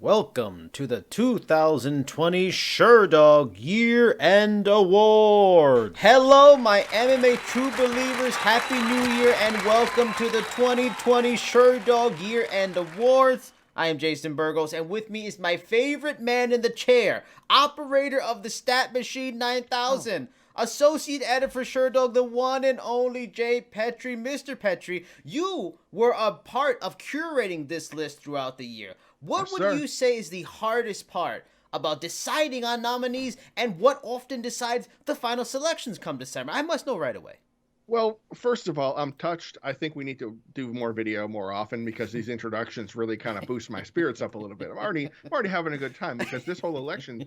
Welcome to the 2020 Sherdog Year-End Award. Hello, my MMA true believers. Happy New Year and welcome to the 2020 Sherdog Year-End Awards. I am Jason Burgos, and with me is my favorite man in the chair, operator of the Stat Machine 9000. Associate editor for Sherdog, the one and only Pettry. Mr. Pettry, you were a part of curating this list throughout the year. What would you say is the hardest part about deciding on nominees, and what often decides the final selections come December? I must know right away. Well, first of all, I'm touched. I think we need to do more video more often because these introductions really kind of boost my spirits up a little bit. I'm already having a good time because this whole election,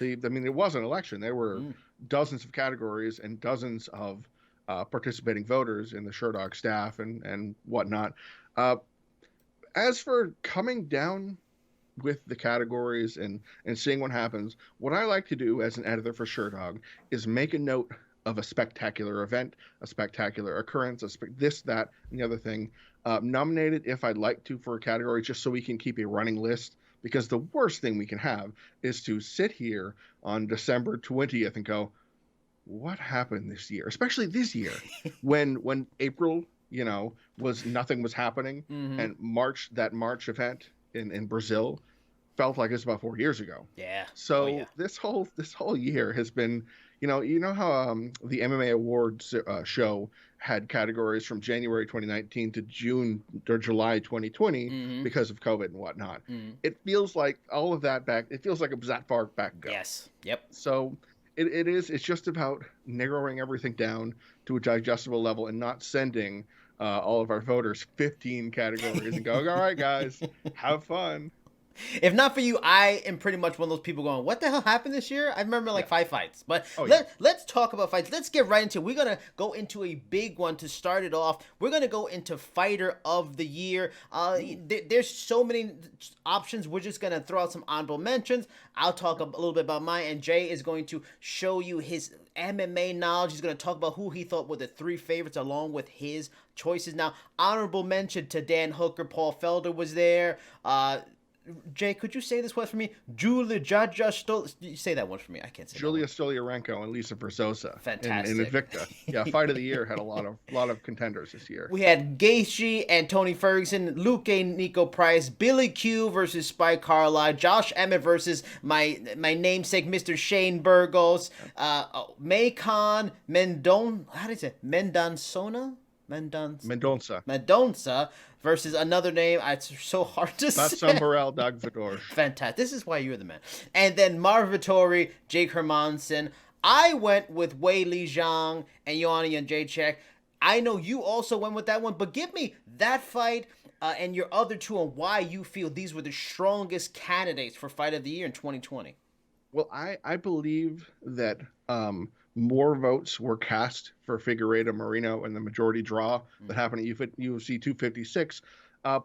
it was an election. There were dozens of categories and dozens of participating voters in the Sherdog staff and whatnot. As for coming down with the categories and seeing what happens, what I like to do as an editor for Sherdog is make a note of a spectacular event, a spectacular occurrence, this, that, and the other thing. Nominate it if I'd like to for a category, just so we can keep a running list. Because the worst thing we can have is to sit here on December 20th and go, what happened this year? Especially this year, when April, nothing was happening, and that March event in Brazil felt like it was about 4 years ago. Yeah. So this whole year has been, you know how the MMA awards show had categories from January 2019 to June or July 2020 because of COVID and whatnot. It feels like all of that back. It feels like it was that far back ago. Yes. Yep. So it's just about narrowing everything down to a digestible level and not sending all of our voters 15 categories and going, all right, guys, have fun. If not for you, I am pretty much one of those people going, what the hell happened this year? I remember 5 fights. But let's talk about fights. Let's get right into it. We're going to go into a big one to start it off. We're going to go into Fighter of the Year. There's so many options. We're just going to throw out some honorable mentions. I'll talk a little bit about mine, and Jay is going to show you his MMA knowledge. He's going to talk about who he thought were the 3 favorites along with his choices. Now, honorable mention to Dan Hooker. Paul Felder was there. Jay, could you say this one for me? You say that one for me. I can't say Julia Stolyarenko and Lisa Verzosa. Fantastic. In Invicta. Yeah, Fight of the Year had a lot of contenders this year. We had Gaethje and Tony Ferguson, Luque, Nico Price, Billy Q versus Spike Carlisle, Josh Emmett versus my namesake, Mr. Shane Burgos, Macon Mendon. How do you say it? Mendonça versus another name. It's so hard to say. Batsambarel Dagvador. Fantastic. This is why you're the man. And then Marvin Vettori, Jake Hermanson. I went with Wei Li Zhang and Joanna Jędrzejczyk. I know you also went with that one, but give me that fight and your other two and why you feel these were the strongest candidates for Fight of the Year in 2020. Well, I believe that more votes were cast for Figueiredo Moreno in the majority draw that happened at UFC 256,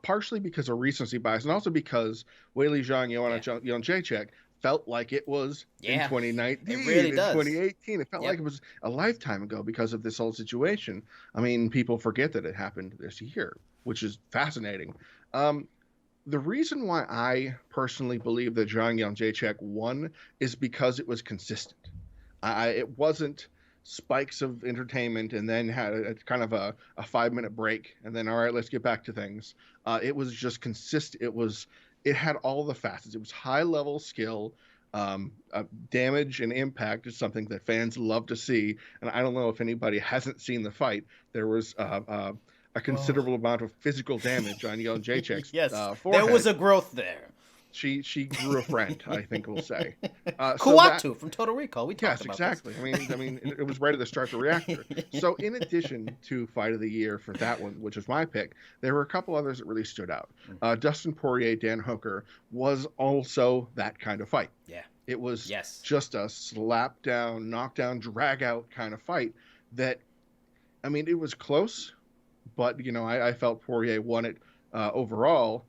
partially because of recency bias, and also because Wei Li Zhang, Joanna Jędrzejczyk felt like it was in 2019, it really does. 2018. It felt like it was a lifetime ago because of this whole situation. I mean, people forget that it happened this year, which is fascinating. The reason why I personally believe that Zhang Jędrzejczyk won is because it was consistent. It wasn't spikes of entertainment and then had a kind of a 5-minute break and then, all right, let's get back to things. It was just consistent. It had all the facets. It was high level skill. Damage and impact is something that fans love to see. And I don't know if anybody hasn't seen the fight. There was a considerable amount of physical damage on Jędrzejczyk's forehead. There was a growth there. She grew a friend, I think we'll say. Kuatu from Total Recall. We talked about exactly. This. I mean, it was ready to start the reactor. So in addition to Fight of the Year for that one, which is my pick, there were a couple others that really stood out. Dustin Poirier, Dan Hooker was also that kind of fight. Yeah. It was just a slap down, knockdown, drag out kind of fight that, I mean, it was close, but, I felt Poirier won it overall.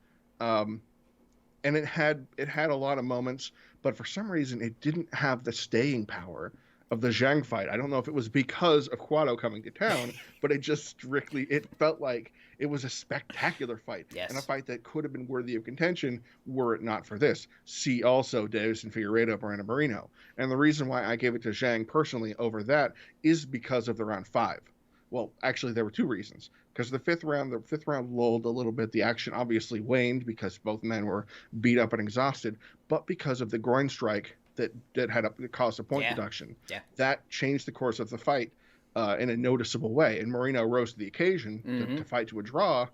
And it had a lot of moments, but for some reason it didn't have the staying power of the Zhang fight. I don't know if it was because of Quado coming to town, but it felt like it was a spectacular fight. Yes. And a fight that could have been worthy of contention were it not for this. See also Davison Figueiredo, Brandon Moreno. And the reason why I gave it to Zhang personally over that is because of the round 5. Well, actually, there were 2 reasons. Because the fifth round lulled a little bit. The action obviously waned because both men were beat up and exhausted, but because of the groin strike that had caused a point deduction. Yeah. That changed the course of the fight in a noticeable way. And Moreno rose to the occasion to fight to a draw.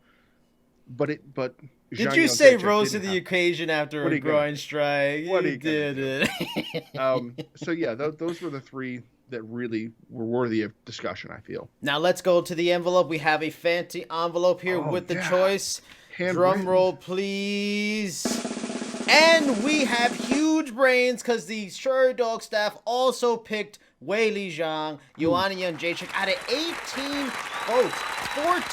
But did you say rose to the occasion after a groin strike? What you did it. So yeah, those were the 3 that really were worthy of discussion, I feel. Now let's go to the envelope. We have a fancy envelope here with the choice. Drum roll, please. And we have huge brains because the Sherdog staff also picked Weili Zhang, Joanna Jędrzejczyk. Out of 18 votes,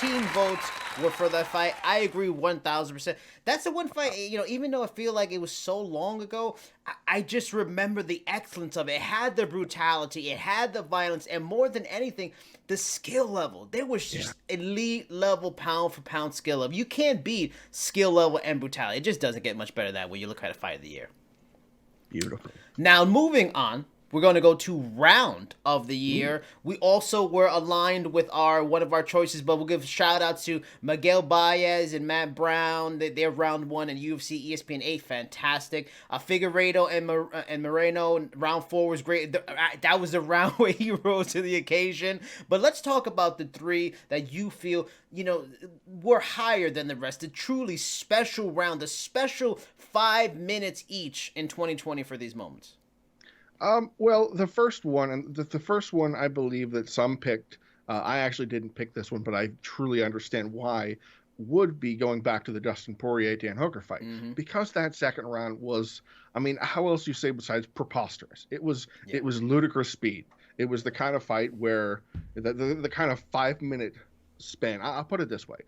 14 votes were for that fight. I agree 1,000%. That's the one fight, even though I feel like it was so long ago, I just remember the excellence of it. It had the brutality, it had the violence, and more than anything, the skill level. There was just elite level pound for pound skill level. You can't beat skill level and brutality. It just doesn't get much better than that when you look at a fight of the year. Beautiful. Now, moving on. We're going to go to round of the year. We also were aligned with one of our choices, but we'll give a shout out to Miguel Baez and Matt Brown. They're round 1 and UFC ESPN 8, fantastic. Figueiredo and Moreno, round 4 was great. That was the round where he rose to the occasion. But let's talk about the 3 that you feel, were higher than the rest. The truly special round, the special 5 minutes each in 2020 for these moments. Well, the first one, I believe that some picked. I actually didn't pick this one, but I truly understand why. Would be going back to the Dustin Poirier-Dan Hooker fight because that second round was. I mean, how else do you say besides preposterous? It was ludicrous speed. It was the kind of fight where the kind of 5-minute span. I'll put it this way: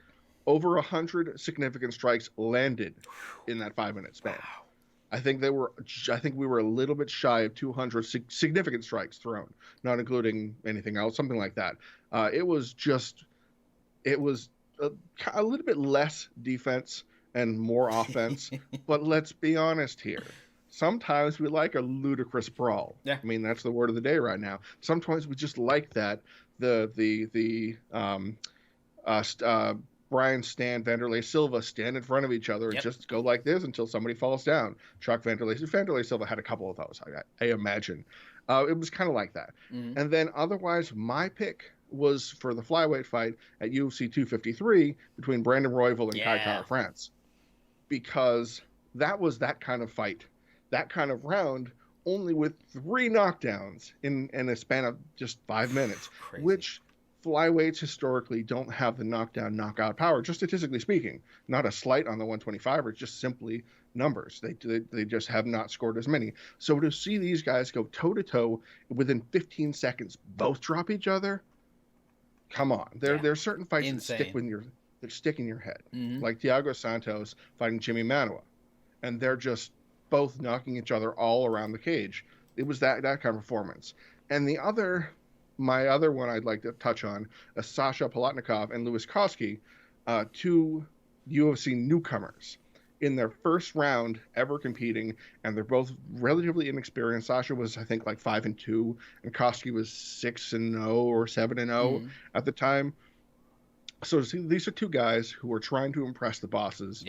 over 100 significant strikes landed in that 5-minute span. Wow. I think we were a little bit shy of 200 significant strikes thrown, not including anything else, something like that. It was a little bit less defense and more offense. But let's be honest here. Sometimes we like a ludicrous brawl. Yeah. I mean, that's the word of the day right now. Sometimes we just like that. Brian Stan, Vanderlei Silva stand in front of each other and just go like this until somebody falls down. Chuck Vanderlei Silva had a couple of those, I imagine. It was kind of like that. And then otherwise, my pick was for the flyweight fight at UFC 253 between Brandon Royval and Kai Kara France. Because that was that kind of fight, that kind of round, only with 3 knockdowns in a span of just 5 minutes, which flyweights historically don't have the knockdown knockout power, just statistically speaking. Not a slight on the 125er, just simply numbers. They just have not scored as many. So to see these guys go toe to toe within 15 seconds, both drop each other, come on. There are certain fights that stick in your head, like Thiago Santos fighting Jimmy Manuwa, and they're just both knocking each other all around the cage. It was that kind of performance. And my other one I'd like to touch on is Sasha Palatnikov and Louis Koski, 2 UFC newcomers in their first round ever competing, and they're both relatively inexperienced. Sasha was, I think, like 5-2, and Koski was 6-0 or 7-0 at the time. So these are 2 guys who are trying to impress the bosses,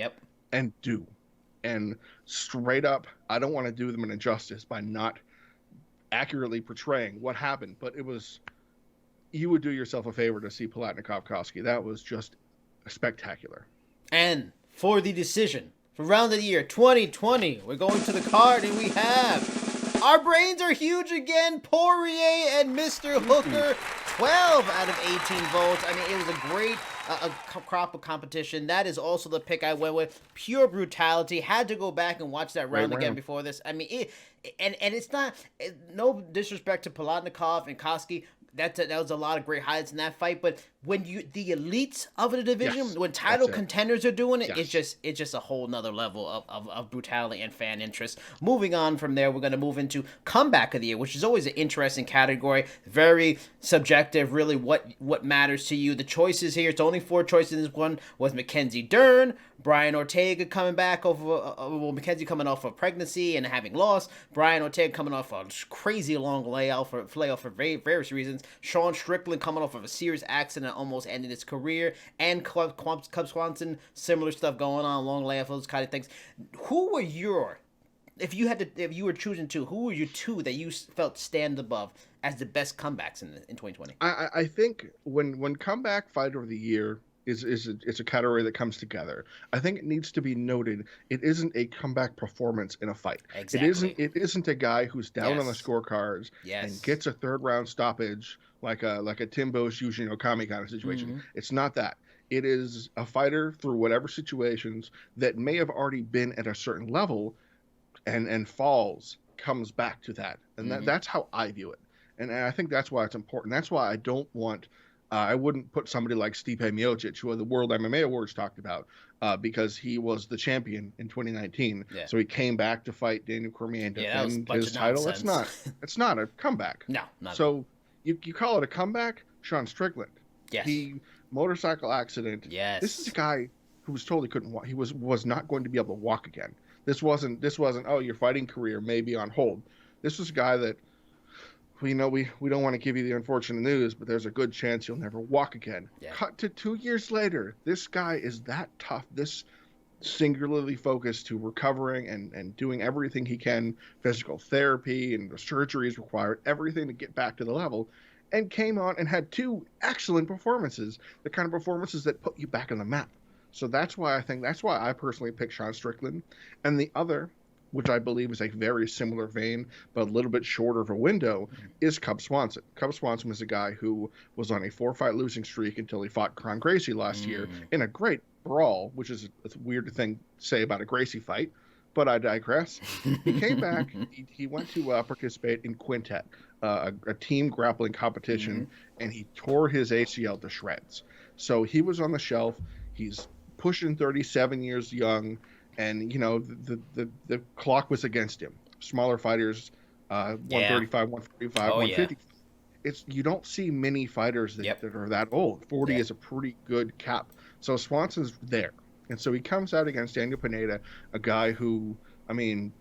and straight up, I don't want to do them an injustice by not accurately portraying what happened, but you would do yourself a favor to see Palatnikov-Koski. That was just spectacular. And for the decision for round of the year 2020, we're going to the card and we have our brains are huge again, Poirier and Mr. Hooker, 12 out of 18 votes. I mean, it was a great crop of competition. That is also the pick I went with. Pure brutality. Had to go back and watch that round again before this. I mean, and it's not, no disrespect to Palatnikov and Koski. that was a lot of great highlights in that fight. But when the elites of the division, Yes, when title that's it. contenders are doing it, Yes. it's just a whole nother level of brutality and fan interest. Moving on from there, we're going to move into comeback of the year, which is always an interesting category. Very subjective, really what matters to you. The choices here, it's only 4 choices in this one, was Mackenzie Dern, Brian Ortega coming back Mackenzie coming off of pregnancy and having lost, Brian Ortega coming off a crazy long layoff for various reasons, Sean Strickland coming off of a serious accident almost ended his career, and Cub Swanson, similar stuff going on, long layoff, those kind of things. Who were if you were choosing 2, who were your 2 that you felt stand above as the best comebacks in 2020? I think when comeback fighter of the year it's a category that comes together. I think it needs to be noted. It isn't a comeback performance in a fight. Exactly. It isn't a guy who's down on the Yes. scorecards Yes. and gets a 3rd round stoppage like a Timbo Yujin Okami kind of situation. Mhm. It's not that. It is a fighter through whatever situations that may have already been at a certain level and falls, comes back to that. And that's how I view it. And I think that's why it's important. That's why I don't want I wouldn't put somebody like Stipe Miocic, who the World MMA Awards talked about, because he was the champion in 2019. Yeah. So he came back to fight Daniel Cormier and Yeah, that was a defend bunch his of title. nonsense. It's not a comeback. No, not So you call it a comeback? Sean Strickland. Yes. He motorcycle accident. Yes. This is a guy who was told he couldn't walk. He was not going to be able to walk again. This wasn't oh, your fighting career may be on hold. This was a guy that we don't want to give you the unfortunate news, but there's a good chance you'll never walk again. Yeah. Cut to 2 years later, this guy is that tough, this singularly focused to recovering and doing everything he can, physical therapy and the surgeries required, everything to get back to the level, and came on and had 2 excellent performances, the kind of performances that put you back on the map. So that's why I personally picked Sean Strickland. And the other, which I believe is a very similar vein, but a little bit shorter of a window, is Cub Swanson. Cub Swanson was a guy who was on a 4-fight losing streak until he fought Kron Gracie last year in a great brawl, which is a weird thing to say about a Gracie fight, but I digress. He came back. He went to participate in Quintet, a team grappling competition, and he tore his ACL to shreds. So he was on the shelf. He's pushing 37 years young. And, the clock was against him. Smaller fighters, 135, 145, 150. Yeah. You don't see many fighters that are that old. 40 is a pretty good cap. So Swanson's there. And so he comes out against Daniel Pineda, a guy who,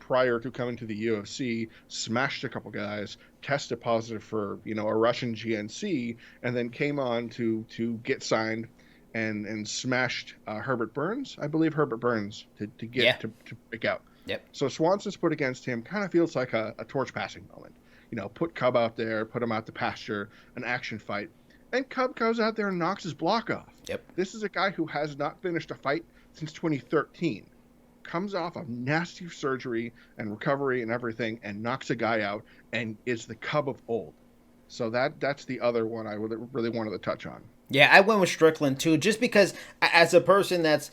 prior to coming to the UFC, smashed a couple guys, tested positive for, a Russian GNC, and then came on to get signed and smashed Herbert Burns. I believe Herbert Burns to break out. Yep. So Swanson's put against him kind of feels like a torch passing moment. Put Cub out there, put him out to pasture, an action fight. And Cub goes out there and knocks his block off. Yep. This is a guy who has not finished a fight since 2013. Comes off of nasty surgery and recovery and everything and knocks a guy out and is the Cub of old. So that's the other one I really wanted to touch on. Yeah, I went with Strickland too, just because as a person that's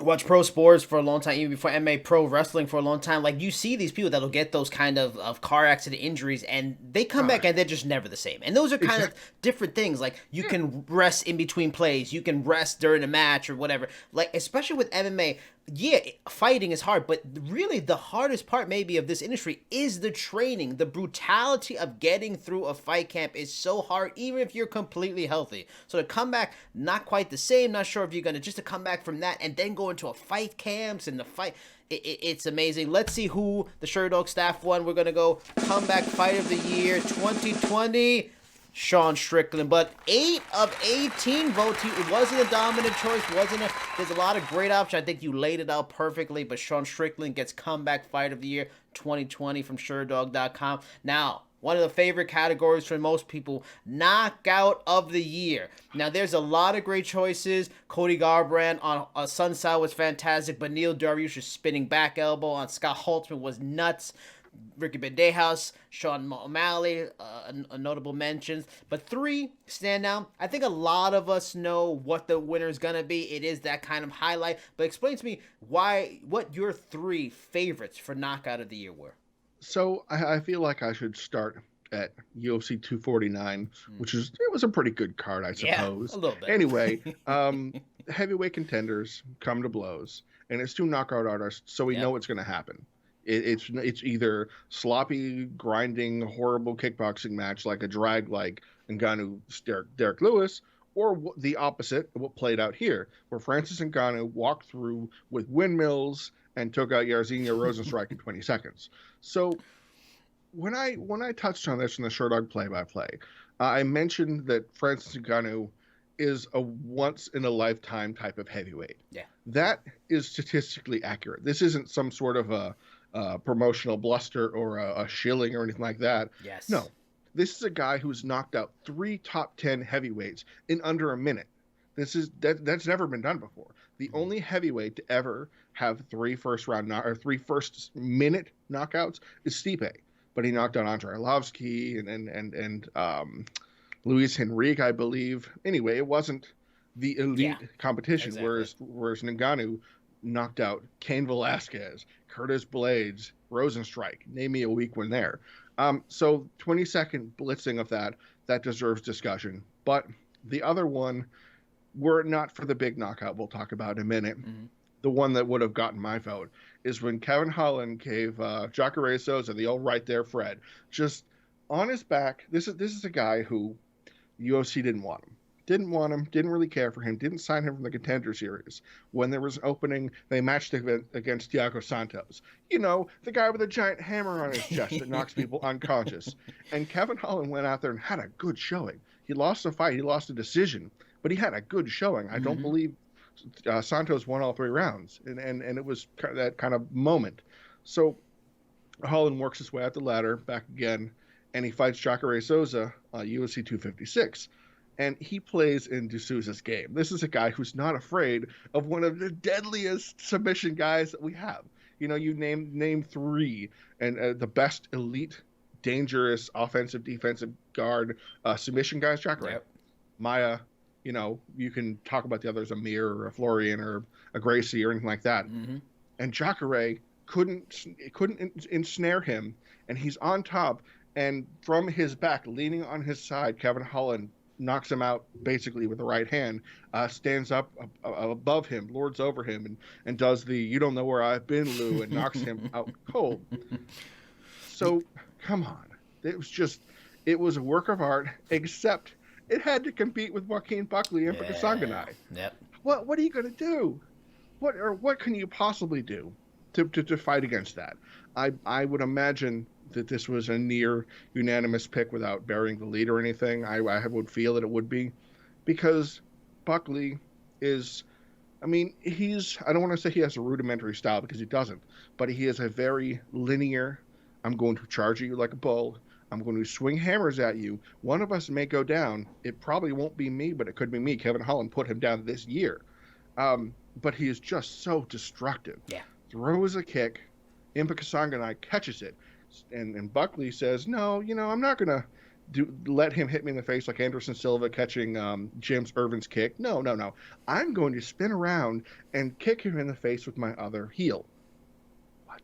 watched pro sports for a long time, even before MMA, pro wrestling for a long time, like you see these people that'll get those kind of car accident injuries and they come back and they're just never the same. And those are kind of different things. Like you can rest in between plays, you can rest during a match or whatever. Like especially with MMA, fighting is hard, but really the hardest part maybe of this industry is the training. The brutality of getting through a fight camp is so hard, even if you're completely healthy. So to come back, not quite the same, not sure if you're going to come back from that and then go into a fight camps and the fight. It's amazing. Let's see who the Sherdog staff won. We're going to go comeback fight of the year 2020. Sean Strickland, but 8 of 18 votes. It wasn't a dominant choice. There's a lot of great options. I think you laid it out perfectly, but Sean Strickland gets comeback fight of the year 2020 from Sherdog.com. Now, one of the favorite categories for most people, knockout of the year. Now, there's a lot of great choices. Cody Garbrandt on Sunside was fantastic, but Neil Dariush's spinning back elbow on Scott Holtzman was nuts. Ricky Bendejas, Sean O'Malley, notable mentions. But 3 stand out. I think a lot of us know what the winner is going to be. It is that kind of highlight. But explain to me what your 3 favorites for knockout of the year were. So I feel like I should start at UFC 249, which it was a pretty good card, I suppose. Yeah, a little bit. Anyway, heavyweight contenders come to blows, and it's 2 knockout artists, so we know what's going to happen. It's either sloppy, grinding, horrible kickboxing match like a drag like Ngannou, Derek Lewis, or the opposite of what played out here, where Francis Ngannou walked through with windmills and took out Jairzinho Rozenstruik in 20 seconds. So when I touched on this in the Sherdog play-by-play, I mentioned that Francis Ngannou is a once-in-a-lifetime type of heavyweight. Yeah. That is statistically accurate. This isn't some sort of a promotional bluster or a shilling or anything like that. Yes. No. This is a guy who's knocked out 3 top 10 heavyweights in under a minute. That's never been done before. The only heavyweight to ever have 3 first-minute knockouts is Stipe, but he knocked out Andrei Arlovski and Luis Henrique, I believe. Anyway, it wasn't the elite competition, exactly. whereas Ngannou knocked out Cain Velasquez, Curtis Blades, Rozenstruik. Name me a weak one there. So 20-second blitzing of that deserves discussion. But the other one, were it not for the big knockout we'll talk about in a minute, the one that would have gotten my vote is when Kevin Holland gave Jacare Souza the old right there, Fred, just on his back. This is a guy who UFC didn't want him. Didn't really care for him, didn't sign him from the Contender Series. When there was an opening, they matched against Thiago Santos. You know, the guy with a giant hammer on his chest that knocks people unconscious. And Kevin Holland went out there and had a good showing. He lost a fight, he lost a decision, but he had a good showing. I don't believe Santos won all 3 rounds, and it was that kind of moment. So Holland works his way out the ladder, back again, and he fights Jacare Souza, UFC 256. And he plays in D'Souza's game. This is a guy who's not afraid of one of the deadliest submission guys that we have. You know, you name 3, and the best elite, dangerous, offensive, defensive guard submission guys, Jacare. Yep. Maya, you know, you can talk about the others, Amir or a Florian or a Gracie or anything like that. And Jacare couldn't ensnare him, and he's on top, and from his back, leaning on his side, Kevin Holland knocks him out basically with the right hand, stands up above him, lords over him, and does the "you don't know where I've been, Lou," and knocks him out cold. So, come on. It was a work of art, except it had to compete with Joaquin Buckley and Sanganai. Yep. What are you going to do? What can you possibly do to fight against that? I would imagine that this was a near unanimous pick without burying the lead or anything. I would feel that it would be, because Buckley is, I mean, I don't want to say he has a rudimentary style, because he doesn't, but he is a very linear, I'm going to charge you like a bull, I'm going to swing hammers at you. One of us may go down. It probably won't be me, but it could be me. Kevin Holland put him down this year. But he is just so destructive. Yeah. Throws a kick, Impa Kasanganay catches it, and Buckley says, no, you know, I'm not going to let him hit me in the face like Anderson Silva catching James Irvin's kick. No. I'm going to spin around and kick him in the face with my other heel. What?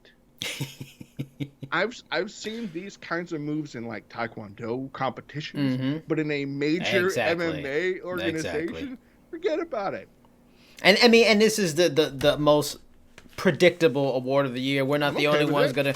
I've seen these kinds of moves in like Taekwondo competitions, but in a major MMA organization, forget about it. And I mean, and this is the most predictable award of the year. We're not the only ones gonna.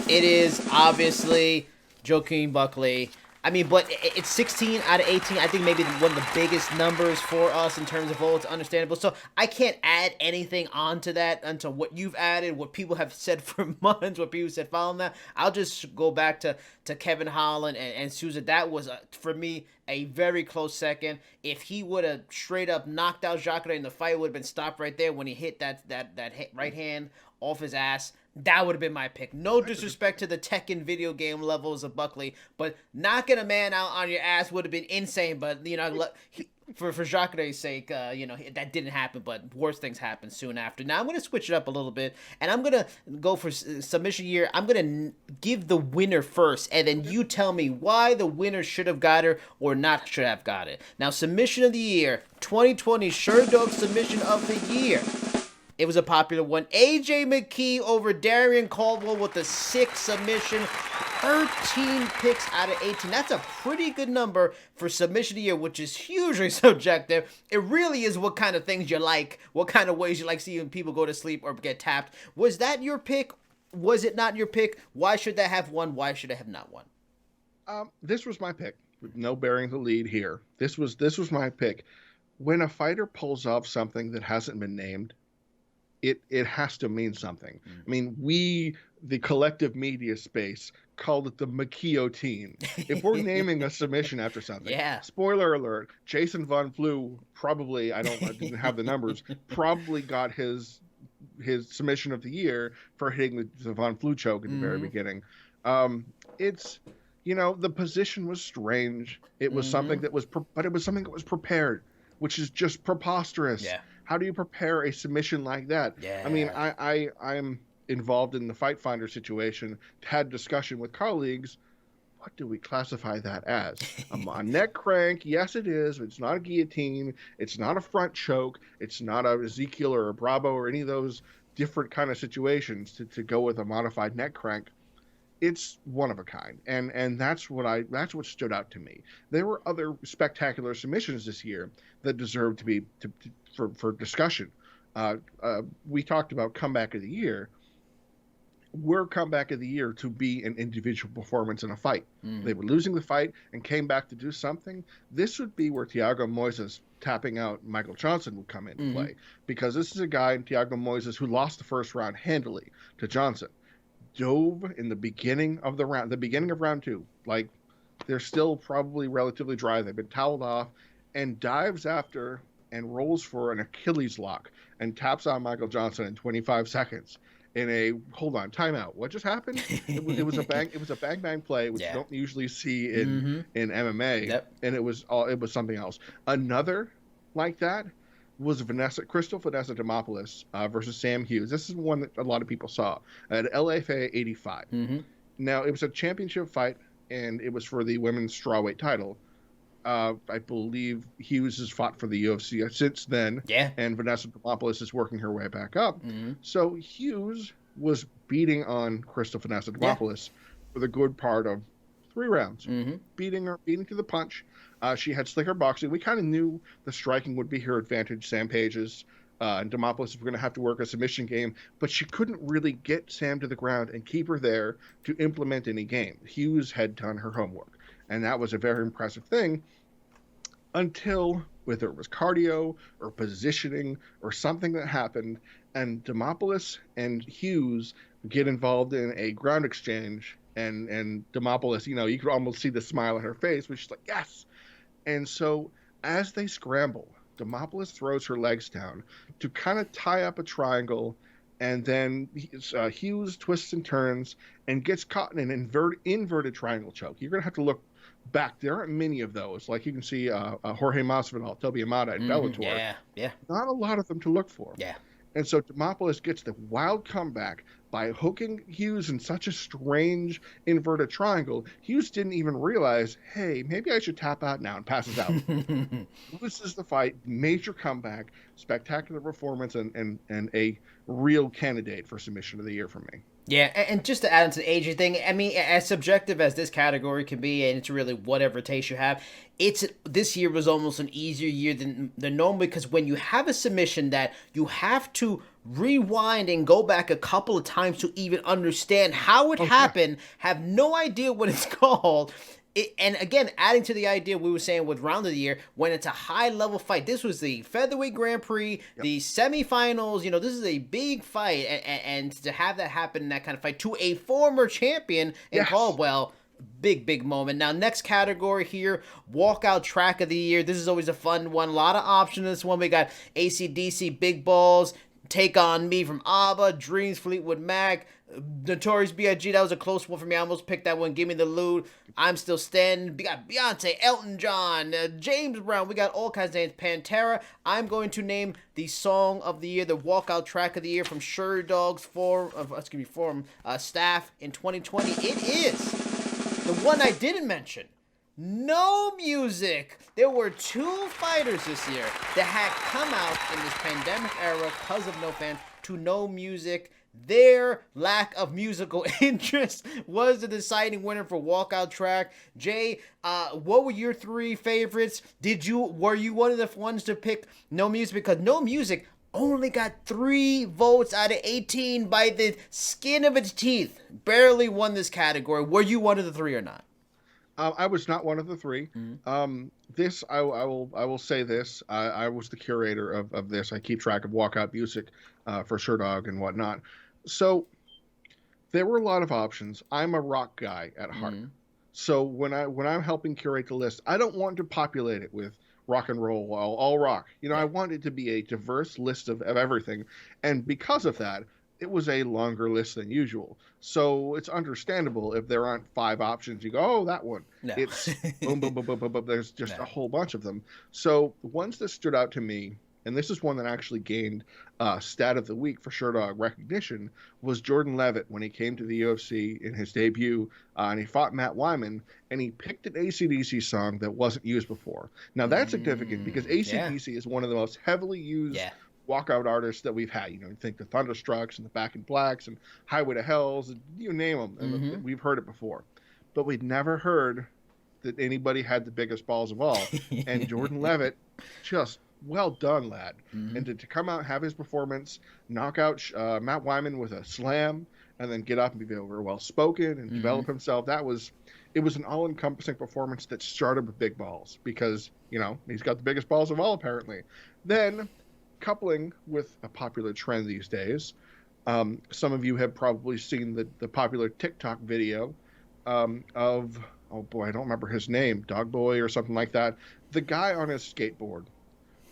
It is obviously Joaquin Buckley. I mean, but it's 16 out of 18. I think maybe one of the biggest numbers for us in terms of votes. Understandable. So I can't add anything onto that, unto what you've added, what people have said for months, what people said following that. I'll just go back to Kevin Holland and Souza. That was, for me, a very close second. If he would have straight up knocked out Jacare and the fight would have been stopped right there when he hit that right hand off his ass, that would have been my pick. No disrespect to the Tekken video game levels of Buckley, but knocking a man out on your ass would have been insane. But, you know, for Jacare's sake, you know, that didn't happen, but worse things happened soon after. Now I'm going to switch it up a little bit, and I'm going to go for submission year. I'm going to give the winner first, and then you tell me why the winner should have got it or not should have got it. Now, submission of the year, 2020 Sherdog submission of the year. It was a popular one. AJ McKee over Darian Caldwell with a 6 submission. 13 picks out of 18. That's a pretty good number for submission of the year, which is hugely subjective. It really is what kind of things you like, what kind of ways you like seeing people go to sleep or get tapped. Was that your pick? Was it not your pick? Why should that have won? Why should it have not won? This was my pick, with no bearing the lead here. This was my pick. When a fighter pulls off something that hasn't been named, it has to mean something. I mean, we, the collective media space, called it the McKeown. If we're naming a submission after something, spoiler alert, Jason Von Flew probably, I didn't have the numbers, probably got his submission of the year for hitting the Von Flew choke at the very beginning. It's, the position was strange. It was something that was, but it was something that was prepared, which is just preposterous. Yeah. How do you prepare a submission like that? Yeah. I mean, I'm involved in the Fight Finder situation, had discussion with colleagues. What do we classify that as? A neck crank? Yes, it is. It's not a guillotine. It's not a front choke. It's not a Ezekiel or a Bravo or any of those different kind of situations to go with a modified neck crank. It's one of a kind, and that's what stood out to me. There were other spectacular submissions this year that deserve to be for discussion. We talked about comeback of the year. Were comeback of the year to be an individual performance in a fight. They were losing the fight and came back to do something. This would be where Thiago Moises tapping out Michael Johnson would come into play, because this is a guy, Thiago Moises, who lost the first round handily to Johnson. Dove in the beginning of round 2, like they're still probably relatively dry. They've been toweled off, and dives after and rolls for an Achilles lock and taps on Michael Johnson in 25 seconds in a timeout. What just happened? It was a bang play, which you don't usually see in MMA, and it was something else. Another like that was Vanessa Demopoulos versus Sam Hughes. This is one that a lot of people saw at LFA 85. Now, it was a championship fight, and it was for the women's strawweight title. I believe Hughes has fought for the UFC since then, and Vanessa Demopoulos is working her way back up. So Hughes was beating on Vanessa Demopoulos for the good part of 3 rounds, beating to the punch. She had slicker boxing. We kind of knew the striking would be her advantage. Sam Page's and Demopoulos were going to have to work a submission game, but she couldn't really get Sam to the ground and keep her there to implement any game. Hughes had done her homework, and that was a very impressive thing, until whether it was cardio or positioning or something that happened, and Demopoulos and Hughes get involved in a ground exchange, and Demopoulos, you could almost see the smile on her face, which is like, yes. And so as they scramble, Demopoulos throws her legs down to kind of tie up a triangle, and then Hughes twists and turns and gets caught in an inverted triangle choke. You're going to have to look back. There aren't many of those. Like you can see Jorge Masvidal, Toby Amada, and Bellator. Not a lot of them to look for. And so Demopoulos gets the wild comeback by hooking Hughes in such a strange inverted triangle. Hughes didn't even realize, hey, maybe I should tap out now, and passes out. Loses the fight, major comeback, spectacular performance, and a real candidate for submission of the year for me. Yeah, and just to add into the AJ thing, I mean, as subjective as this category can be, and it's really whatever taste you have, this year was almost an easier year than normal, because when you have a submission that you have to rewind and go back a couple of times to even understand how it happened, have no idea what it's called. And again, adding to the idea we were saying with round of the year, when it's a high-level fight, this was the featherweight Grand Prix, the semifinals, this is a big fight, and to have that happen in that kind of fight to a former champion in Caldwell, big moment. Now, next category here, Walkout Track of the Year. This is always a fun one. A lot of options in this one. We got AC/DC, Big Balls, Take On Me from ABBA, Dreams, Fleetwood Mac, Notorious B.I.G. That was a close one for me. I almost picked that one. Give Me the Loot. I'm Still Standing. We got Beyonce, Elton John, James Brown. We got all kinds of names. Pantera. I'm going to name the song of the year, the Walkout Track of the Year from Sherdog's forum staff in 2020. It is the one I didn't mention. No Music. There were 2 fighters this year that had come out in this pandemic era because of no fans to No Music. their lack of musical interest was the deciding winner for Walkout track. Jay, what were your 3 favorites? Were you one of the ones to pick No Music? Because No Music only got 3 votes out of 18 by the skin of its teeth. Barely won this category. Were you one of the 3 or not? I was not one of the 3. Mm-hmm. This I will say this. I was the curator of this. I keep track of Walkout music for Sherdog and whatnot. So there were a lot of options. I'm a rock guy at heart. Mm-hmm. So when I'm helping curate the list, I don't want to populate it with rock and roll, all rock. I want it to be a diverse list of everything. And because of that, it was a longer list than usual. So it's understandable if there aren't 5 options. You go, oh, that one. No. It's boom, boom, boom, boom, boom, boom. There's just a whole bunch of them. So the ones that stood out to me, and this is one that actually gained Stat of the Week for Sherdog recognition, was Jordan Levitt when he came to the UFC in his debut, and he fought Matt Wyman, and he picked an AC/DC song that wasn't used before. Now, that's significant because AC/DC is one of the most heavily used walkout artists that we've had. You think the Thunderstrucks and the Back in Blacks and Highway to Hells, and you name them, and we've heard it before. But we'd never heard that anybody had the biggest balls of all. And Jordan Levitt just... well done, lad. And to come out and have his performance, knock out Matt Wyman with a slam, and then get up and be very well-spoken and develop himself, it was an all-encompassing performance that started with big balls because, he's got the biggest balls of all, apparently. Then, coupling with a popular trend these days, some of you have probably seen the popular TikTok video of, oh boy, I don't remember his name, Dog Boy or something like that, the guy on his skateboard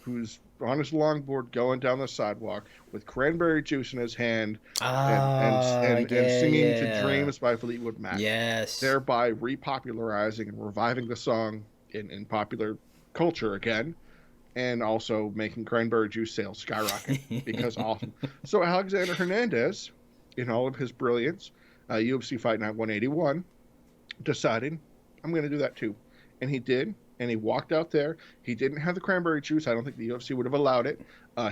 who's on his longboard going down the sidewalk with cranberry juice in his hand and singing to Dreams by Fleetwood Mac. Yes. Thereby repopularizing and reviving the song in popular culture again, and also making cranberry juice sales skyrocket because awesome. So Alexander Hernandez, in all of his brilliance, UFC Fight Night 181, decided, I'm going to do that too. And he did. And he walked out there. He didn't have the cranberry juice. I don't think the UFC would have allowed it.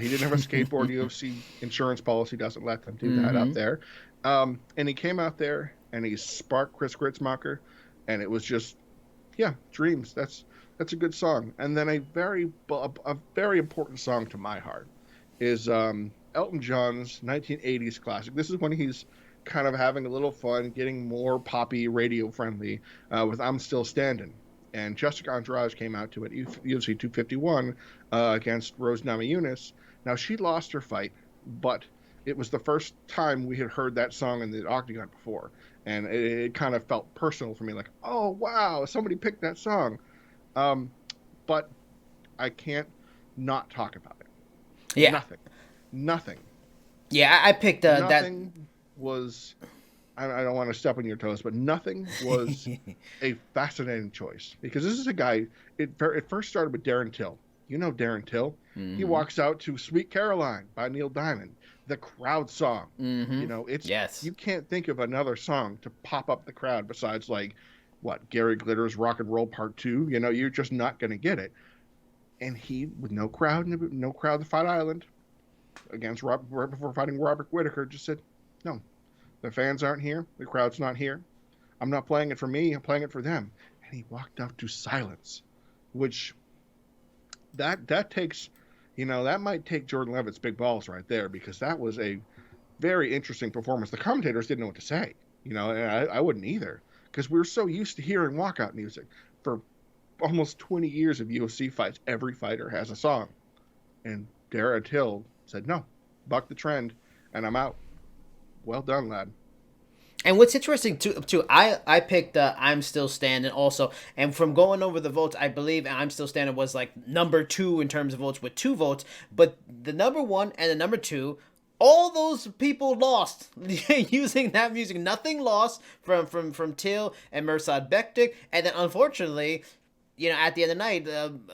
He didn't have a skateboard. UFC insurance policy doesn't let them do that out there. And he came out there and he sparked Chris Gritzmacher. And it was just, Dreams. That's a good song. And then a very important song to my heart is Elton John's 1980s classic. This is when he's kind of having a little fun, getting more poppy, radio friendly with I'm Still Standing. And Jessica Andrade came out to it, UFC 251, against Rose Namajunas. Now, she lost her fight, but it was the first time we had heard that song in the Octagon before. And it kind of felt personal for me, like, oh, wow, somebody picked that song. But I can't not talk about it. Yeah. Nothing. Yeah, I picked Nothing was... I don't want to step on your toes, but Nothing was a fascinating choice because this is a guy, it first started with Darren Till. You know Darren Till. He walks out to Sweet Caroline by Neil Diamond, the crowd song. You can't think of another song to pop up the crowd besides Gary Glitter's Rock and Roll Part 2. You're just not going to get it. And he, with no crowd to Fight Island, right before fighting Robert Whittaker, just said, no. The fans aren't here. The crowd's not here. I'm not playing it for me. I'm playing it for them. And he walked out to silence, which that takes, that might take Jordan Levitt's big balls right there because that was a very interesting performance. The commentators didn't know what to say, and I wouldn't either because we're so used to hearing walkout music. For almost 20 years of UFC fights, every fighter has a song. And Darren Till said, no, buck the trend, and I'm out. Well done, lad. And what's interesting too, I picked I'm Still Standing also, and from going over the votes, I believe I'm Still Standing was number 2 in terms of votes with 2 votes, but the number 1 and the number 2, all those people lost using that music. Nothing lost from Till and Mirsad Bektik, and then unfortunately, at the end of the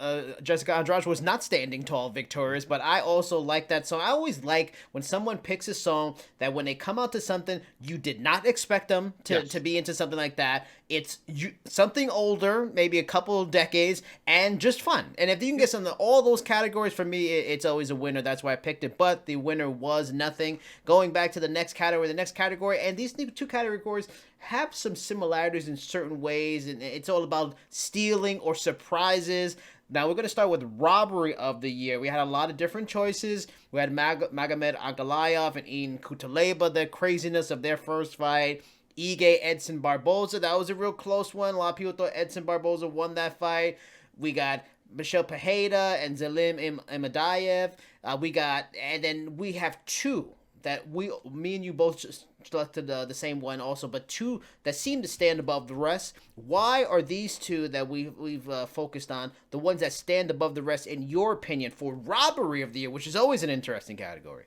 night, Jessica Andrade was not standing tall victorious, but I also like that song. I always like when someone picks a song that when they come out to something, you did not expect them to be into something like that. It's something older, maybe a couple of decades, and just fun. And if you can get some of all those categories, for me, it's always a winner. That's why I picked it. But the winner was nothing. Going back to the next category, and these two categories have some similarities in certain ways, and it's all about stealing or surprises. Now we're going to start with Robbery of the Year. We had a lot of different choices. We had Magomed Ankalaev and Ian Kutaleba, the craziness of their first fight. Ige Edson Barboza, that was a real close one. A lot of people thought Edson Barboza won that fight. We got Michel Pereira and Zelim Imadaev. And then we have two that me and you both just selected the same one also, but two that seem to stand above the rest. Why are these two that we've focused on the ones that stand above the rest, in your opinion, for Robbery of the Year, which is always an interesting category?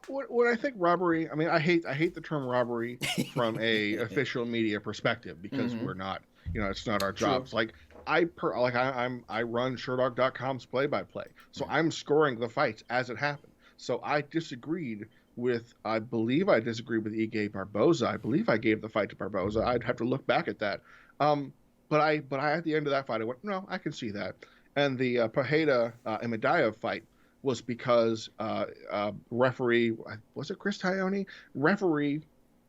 When I think robbery, I mean, I hate the term robbery from a official media perspective, because we're not, it's not our jobs. Like I run Sherdog.com's play-by-play, so I'm scoring the fights as it happened. So I disagreed with Ige Barboza. I believe I gave the fight to Barboza. I'd have to look back at that. But I at the end of that fight, I went, no, I can see that. And the Pereira Imadaev fight was because referee, was it Chris Tione? Referee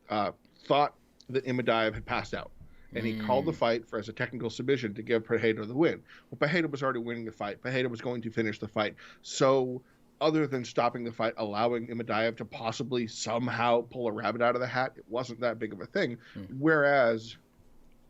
thought that Imadaev had passed out, and he called the fight as a technical submission to give Pereira the win. Well, Pereira was already winning the fight. Pereira was going to finish the fight. So other than stopping the fight, allowing Imadaev to possibly somehow pull a rabbit out of the hat, it wasn't that big of a thing. Whereas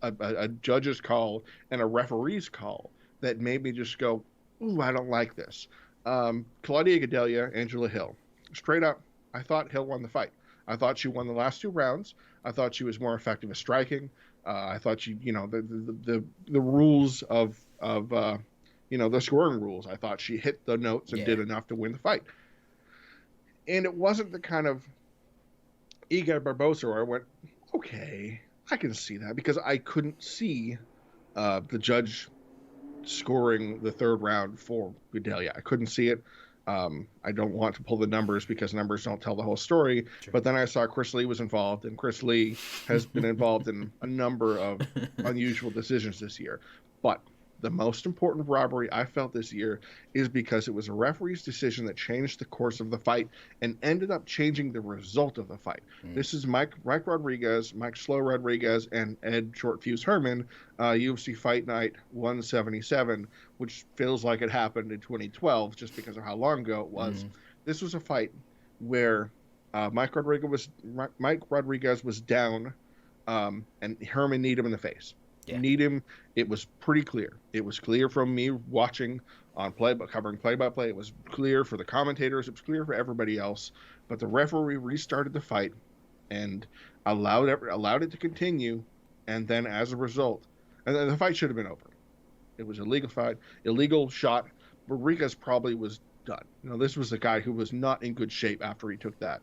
a judge's call and a referee's call that made me just go, ooh, I don't like this. Claudia Gadelha, Angela Hill. Straight up, I thought Hill won the fight. I thought she won the last 2 rounds. I thought she was more effective at striking. I thought she, the rules of the scoring rules, I thought she hit the notes and did enough to win the fight. And it wasn't the kind of Ige Barboza where I went, okay, I can see that, because I couldn't see the judge scoring the 3rd round for Gadelha. I couldn't see it. I don't want to pull the numbers, because numbers don't tell the whole story. Sure. But then I saw Chris Lee was involved, and Chris Lee has been involved in a number of unusual decisions this year. But the most important robbery I felt this year is because it was a referee's decision that changed the course of the fight and ended up changing the result of the fight. This is Mike Rodriguez, Mike Slow Rodriguez, and Ed Shortfuse Herman, UFC Fight Night 177, which feels like it happened in 2012 just because of how long ago it was. This was a fight where Mike Rodriguez was down, and Herman kneed him in the face. Need him. It was pretty clear. It was clear from me watching on covering play-by-play. It was clear for the commentators. It was clear for everybody else. But the referee restarted the fight and allowed it to continue. And then as a result, and then the fight should have been over. It was a illegal shot. Rodriguez probably was done. This was a guy who was not in good shape after he took the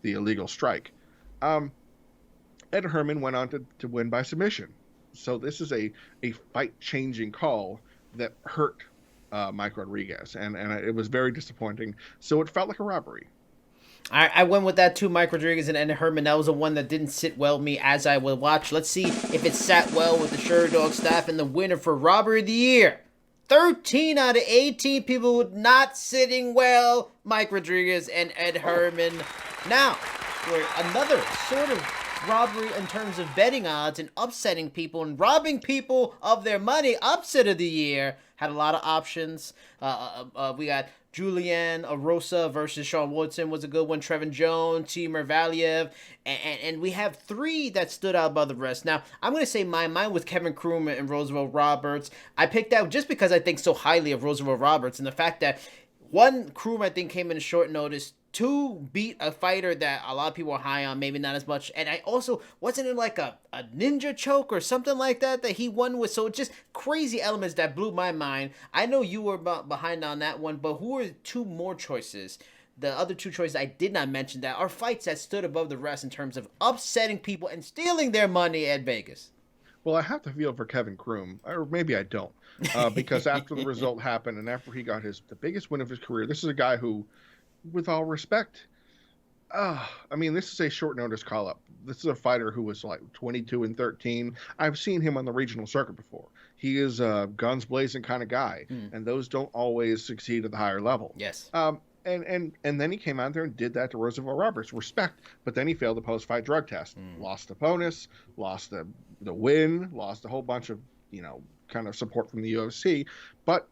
illegal strike. Ed Herman went on to win by submission. So this is a fight-changing call that hurt Mike Rodriguez, and it was very disappointing. So it felt like a robbery. I went with that too, Mike Rodriguez and Ed Herman. That was the one that didn't sit well with me as I would watch. Let's see if it sat well with the Sherdog staff. And the winner for Robbery of the Year, 13 out of 18 people not sitting well, Mike Rodriguez and Ed Herman. Now, for another sort of robbery in terms of betting odds and upsetting people and robbing people of their money. Upset of the year had a lot of options. We got Julian Arosa versus Sean Woodson was a good one. Trevin Jones, Timur Valiev, and we have 3 that stood out above the rest. Now, I'm going to say mine was Kevin Krumah and Roosevelt Roberts. I picked out just because I think so highly of Roosevelt Roberts, and the fact that one, Krumah, I think, came in a short notice. 2, beat a fighter that a lot of people are high on, maybe not as much. And I also, wasn't it like a ninja choke or something like that he won with? So just crazy elements that blew my mind. I know you were behind on that one, but who are 2 more choices? The other 2 choices I did not mention that are fights that stood above the rest in terms of upsetting people and stealing their money at Vegas. Well, I have to feel for Kevin Kroom, or maybe I don't, because after the result happened and after he got the biggest win of his career, this is a guy who, with all respect, I mean, this is a short notice call up. This is a fighter who was like 22-13. I've seen him on the regional circuit before. He is a guns blazing kind of guy, and those don't always succeed at the higher level. Yes. And then he came out there and did that to Roosevelt Roberts. Respect. But then he failed the post-fight drug test. Lost the bonus, lost the win, lost a whole bunch of, kind of support from the UFC. But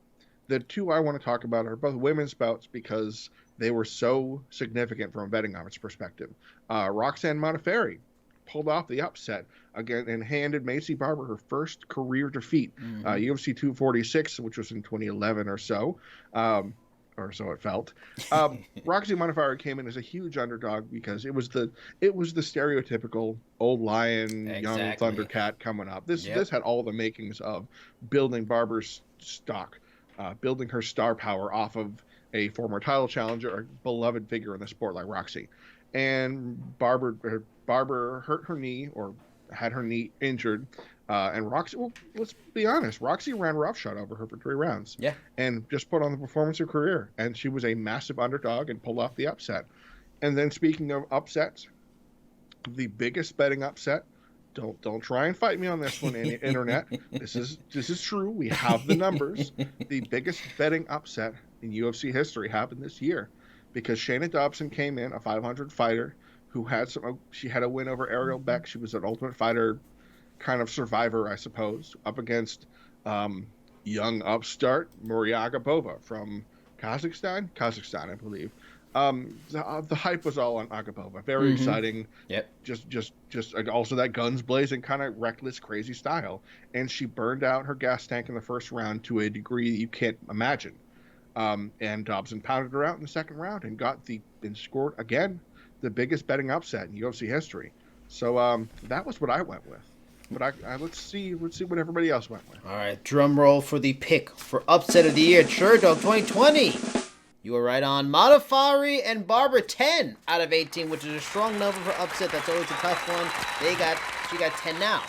the two I want to talk about are both women's bouts because they were so significant from a betting odds perspective. Roxanne Modafferi pulled off the upset again and handed Macy Barber her first career defeat. UFC 246, which was in 2011 or so. Or so it felt. Roxy Modafferi came in as a huge underdog because it was the stereotypical old lion, young Thundercat coming up. This had all the makings of building Barber's stock, building her star power off of a former title challenger, a beloved figure in the sport like Roxy. And Barber hurt her knee or had her knee injured. And Roxy, well, let's be honest, Roxy ran roughshod over her for 3 rounds. Yeah. And just put on the performance of her career. And she was a massive underdog and pulled off the upset. And then speaking of upsets, the biggest betting upset, don't try and fight me on this one, internet. This is true. We have the numbers. The biggest betting upset in UFC history happened this year because Shayna Dobson came in, a 500 fighter who had she had a win over Ariel Beck. She was an Ultimate Fighter kind of survivor, I suppose, up against young upstart Muriaga Bova from Kazakhstan, I believe. The hype was all on Agapova. Very exciting. Yep. Just also that guns blazing kind of reckless, crazy style. And she burned out her gas tank in the first round to a degree that you can't imagine. And Dobson pounded her out in the second round and scored again the biggest betting upset in UFC history. So that was what I went with. But let's see what everybody else went with. All right, drum roll for the pick for upset of the year, Sherdog 2020. You were right on. Modafferi and Barber 10 out of 18, which is a strong number for upset. That's always a tough one. She got 10 now.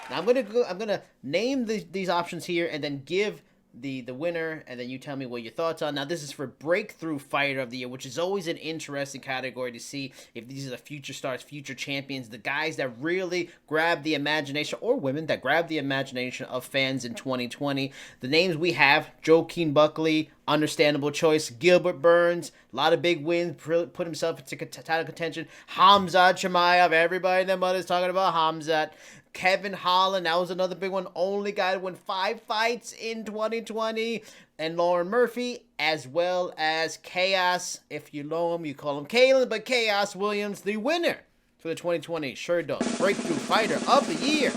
Now I'm gonna name these options here and then give the winner, and then you tell me what your thoughts are. Now, this is for Breakthrough Fighter of the Year, which is always an interesting category to see if these are the future stars, future champions, the guys that really grab the imagination, or women that grab the imagination of fans in 2020. The names we have: Joaquin Buckley, understandable choice; Gilbert Burns, a lot of big wins, put himself into title contention; Khamzat Chimaev, everybody and their mother's talking about Khamzat; Kevin Holland, that was another big one. Only guy to win 5 fights in 2020. And Lauren Murphy, as well as Chaos. If you know him, you call him Kalen, but Chaos Williams, the winner for the 2020 Sherdog Breakthrough Fighter of the Year.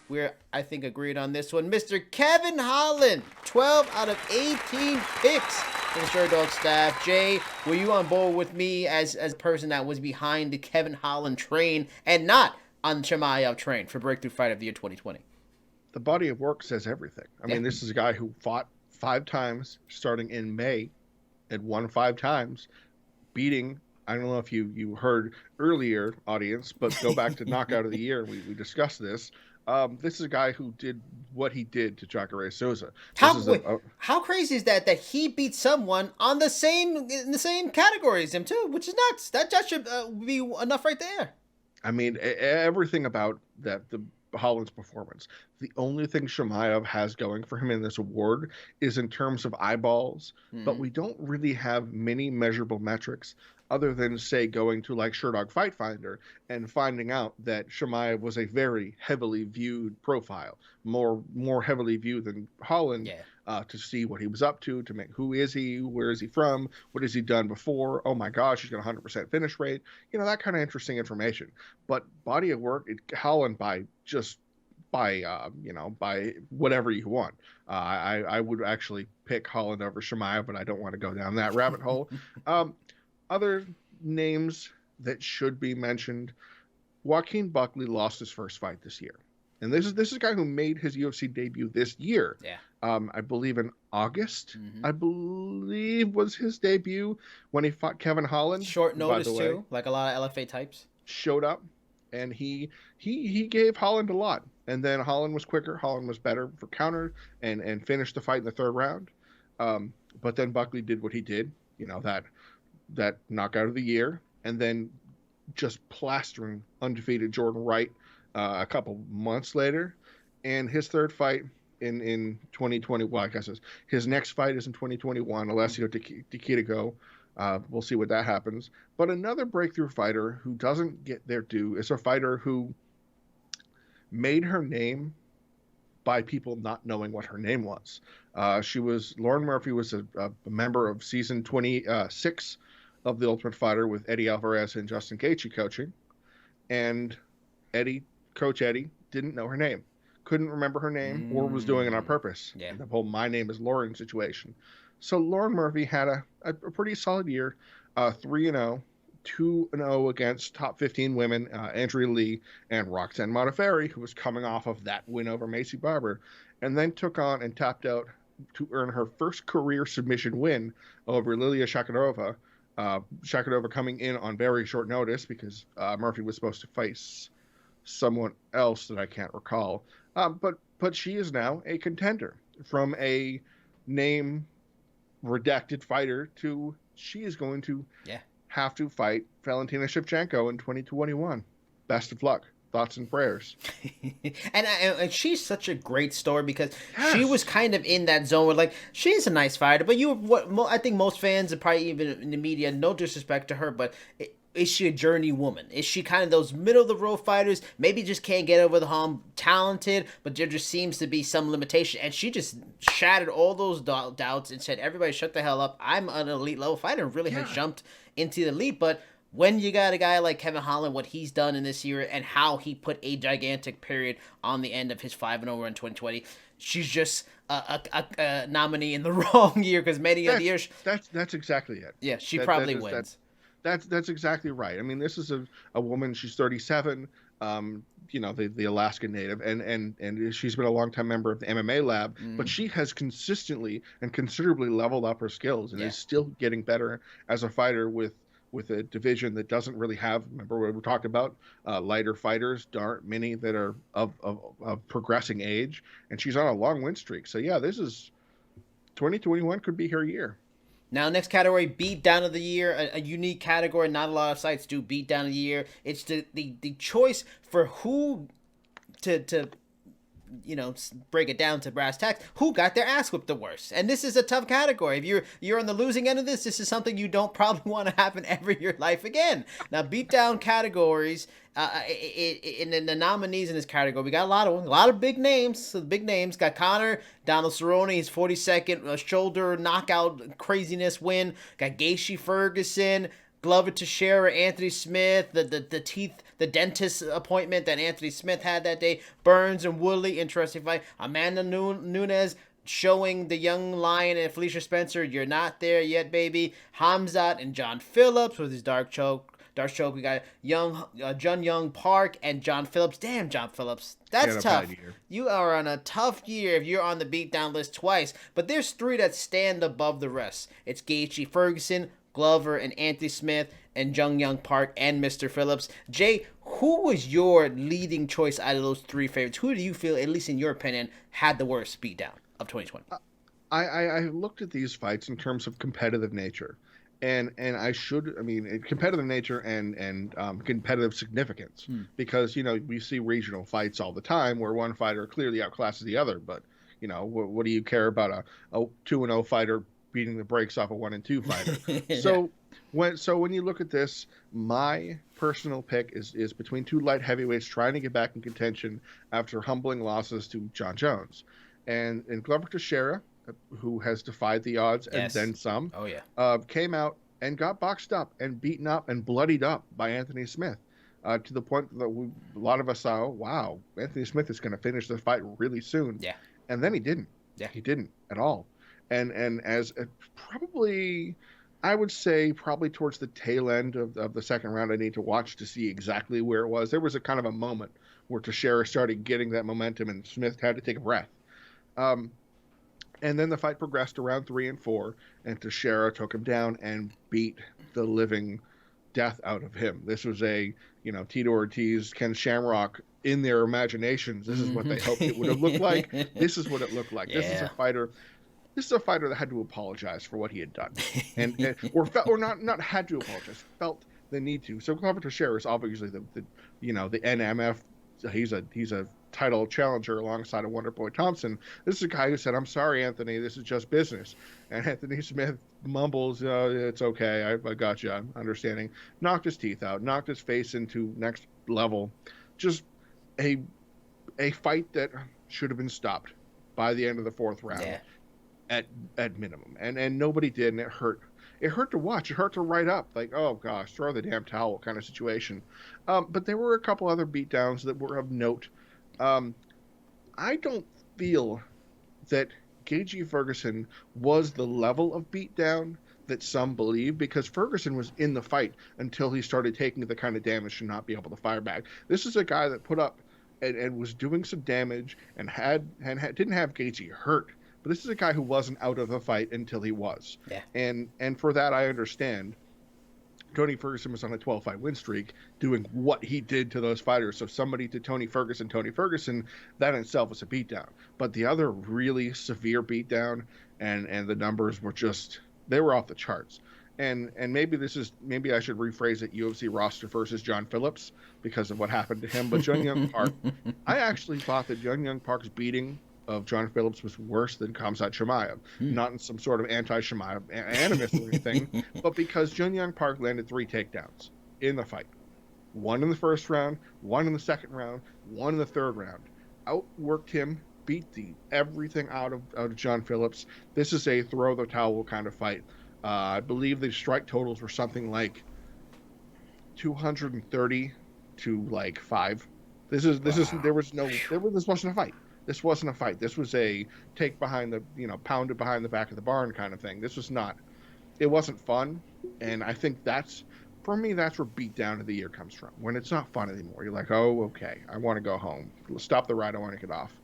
We're, I think, agreed on this one. Mr. Kevin Holland, 12 out of 18 picks for the Sherdog staff. Jay, were you on board with me as a person that was behind the Kevin Holland train and not on Chimaev train for Breakthrough Fight of the Year 2020? The body of work says everything. I mean, this is a guy who fought 5 times starting in May and won 5 times, beating, I don't know if you heard earlier, audience, but go back to Knockout of the Year. We discussed this. This is a guy who did what he did to Jacare Souza. How crazy is that he beat someone in the same category as him too, which is nuts. That should be enough right there. I mean, everything about the Holland's performance. The only thing Chimaev has going for him in this award is in terms of eyeballs, but we don't really have many measurable metrics other than, say, going to like Sherdog Fight Finder and finding out that Chimaev was a very heavily viewed profile, more heavily viewed than Holland. To see what he was up to make who is he, where is he from, what has he done before, oh my gosh, he's got a 100% finish rate, that kind of interesting information. But body of work, Holland by whatever you want. I would actually pick Holland over Chimaev, but I don't want to go down that rabbit hole. Other names that should be mentioned: Joaquin Buckley lost his first fight this year. And this is a guy who made his UFC debut this year. Yeah. I believe in August, I believe was his debut when he fought Kevin Holland. Short notice too, like a lot of LFA types. Showed up, and he gave Holland a lot. And then Holland was quicker. Holland was better for counter and finished the fight in the third round. But then Buckley did what he did, that knockout of the year, and then just plastering undefeated Jordan Wright a couple months later. And his third fight in 2020, well, I guess his next fight is in 2021, Alessio Di we'll see what that happens. But another breakthrough fighter who doesn't get their due is a fighter who made her name by people not knowing what her name was. Lauren Murphy was a member of season 26 of The Ultimate Fighter with Eddie Alvarez and Justin Gaethje coaching. And Coach Eddie, didn't know her name. Couldn't remember her name or was doing it on purpose. Yeah. The whole "my name is Lauren" situation. So Lauren Murphy had a pretty solid year, 3-0, 2-0 against top 15 women, Andrea Lee and Roxanne Modafferi, who was coming off of that win over Macy Barber, and then took on and tapped out to earn her first career submission win over Lilia Shakirova. Shakirova coming in on very short notice because Murphy was supposed to face someone else that I can't recall. But she is now a contender from a name redacted fighter to she is going to have to fight Valentina Shevchenko in 2021. Best of luck. Thoughts and prayers. and she's such a great story because she was kind of in that zone where, like, she's a nice fighter, but I think most fans and probably even in the media, no disrespect to her, but is she a journey woman? Is she kind of those middle of the road fighters? Maybe just can't get over the hump, talented, but there just seems to be some limitation. And she just shattered all those doubts and said, "Everybody, shut the hell up. I'm an elite level fighter," and really has jumped into the elite. But when you got a guy like Kevin Holland, what he's done in this year and how he put a gigantic period on the end of his 5-0 run in 2020, she's just a nominee in the wrong year because many of the years. That's exactly it. Yeah, she probably wins. That's exactly right. I mean, this is a woman. She's 37. The Alaskan native, and she's been a longtime member of the MMA lab. But she has consistently and considerably leveled up her skills and is still getting better as a fighter with a division that doesn't really have. Remember what we talked about? Lighter fighters. There aren't many that are of progressing age, and she's on a long win streak. So yeah, this is 2021 could be her year. Now, next category, Beatdown of the Year, a unique category. Not a lot of sites do Beatdown of the Year. It's the choice for who to break it down to brass tacks, who got their ass whipped the worst. And this is a tough category. If you're on the losing end of this is something you don't probably want to happen ever in your life again. Now, Beatdown categories, in the nominees in this category, we got a lot of them, a lot of big names. So the big names got Connor, Donald Cerrone, his 42nd shoulder knockout craziness win. Got Gaethje Ferguson, Glover Teixeira, Anthony Smith, the dentist appointment that Anthony Smith had that day. Burns and Woodley, interesting fight. Amanda Nunes showing the young lion and Felicia Spencer, you're not there yet, baby. Hamzat and John Phillips with his dark choke. We got Jun Young Park and John Phillips. Damn, John Phillips. That's tough. You are on a tough year if you're on the Beatdown list twice. But there's three that stand above the rest. It's Gaethje Ferguson, Glover, and Anthony Smith, and Jung Young Park, and Mr. Phillips. Jay, who was your leading choice out of those three favorites? Who do you feel, at least in your opinion, had the worst beatdown of 2020? I looked at these fights in terms of competitive nature. And competitive nature and competitive significance. Because, we see regional fights all the time where one fighter clearly outclasses the other. But, what do you care about a 2-0 fighter beating the brakes off a 1-2 fighter? So when you look at this, my personal pick is between two light heavyweights trying to get back in contention after humbling losses to John Jones. And Glover Teixeira, who has defied the odds and then some, came out and got boxed up and beaten up and bloodied up by Anthony Smith, to the point that a lot of us saw, wow, Anthony Smith is going to finish the fight really soon. Yeah. And then he didn't. Yeah. He didn't at all. And as probably, I would say probably towards the tail end of the second round, I need to watch to see exactly where it was. There was a kind of a moment where Teixeira started getting that momentum and Smith had to take a breath. And then the fight progressed to round 3 and 4, and Teixeira took him down and beat the living death out of him. This was a Tito Ortiz, Ken Shamrock, in their imaginations, this is what they hoped it would have looked like. This is what it looked like. Yeah. This is a fighter that had to apologize for what he had done, and or not had to apologize, felt the need to. So Glover Teixeira is obviously the NMF. He's a title challenger alongside of Wonderboy Thompson. This is a guy who said, "I'm sorry, Anthony. This is just business." And Anthony Smith mumbles, "It's okay. I got you. I'm understanding." Knocked his teeth out. Knocked his face into next level. Just a fight that should have been stopped by the end of the fourth round. Yeah. At minimum, and nobody did, and it hurt to watch. It hurt to write up, like, oh gosh, throw the damn towel kind of situation. But there were a couple other beatdowns that were of note. I don't feel that Gagey Ferguson was the level of beatdown that some believe, because Ferguson was in the fight until he started taking the kind of damage to not be able to fire back. This is a guy that put up and was doing some damage and didn't have Gagey hurt. But this is a guy who wasn't out of the fight until he was. Yeah. And for that, I understand. Tony Ferguson was on a 12-fight win streak doing what he did to those fighters. So somebody to Tony Ferguson, that in itself was a beatdown. But the other really severe beatdown, and the numbers were they were off the charts. And maybe I should rephrase it, UFC roster versus John Phillips, because of what happened to him. But Jun Young Park, I actually thought that Jun Young Park's beating of John Phillips was worse than Khamzat Chimaev, not in some sort of anti-Chimaev animus or anything, but because Jun Young Park landed 3 takedowns in the fight. 1 in the first round, 1 in the second round, 1 in the third round. Outworked him, beat everything out of John Phillips. This is a throw the towel kind of fight. I believe the strike totals were something like 230 to like 5. This wasn't a fight. This wasn't a fight. This was a take behind the, pounded behind the back of the barn kind of thing. This was not. It wasn't fun, and I think that's where beatdown of the year comes from. When it's not fun anymore, you're like, oh, okay, I want to go home. Stop the ride. I want to get off.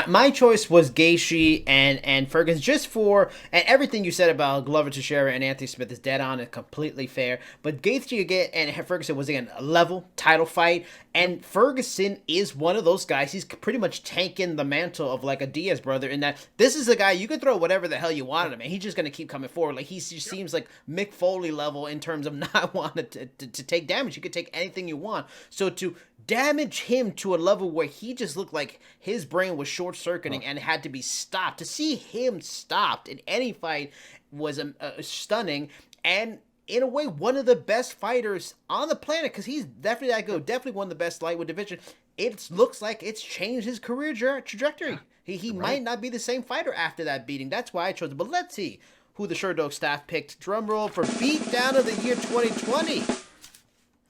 My choice was Gaethje and Ferguson, just for, and everything you said about Glover Teixeira and Anthony Smith is dead on and completely fair. But Gaethje again and Ferguson was again a level title fight, and Ferguson is one of those guys. He's pretty much taken the mantle of like a Diaz brother, in that this is a guy you can throw whatever the hell you want at him, and he's just gonna keep coming forward. Like he just seems like Mick Foley level in terms of not wanting to take damage. You could take anything you want. So to damage him to a level where he just looked like his brain was short-circuiting and had to be stopped. To see him stopped in any fight was stunning, and in a way one of the best fighters on the planet, because he's definitely that good, definitely one of the best lightweight division. It looks like it's changed his career trajectory. He might not be the same fighter after that beating. That's why I chose it. But let's see who the Sherdog staff picked. Drum roll for Beatdown of the year 2020.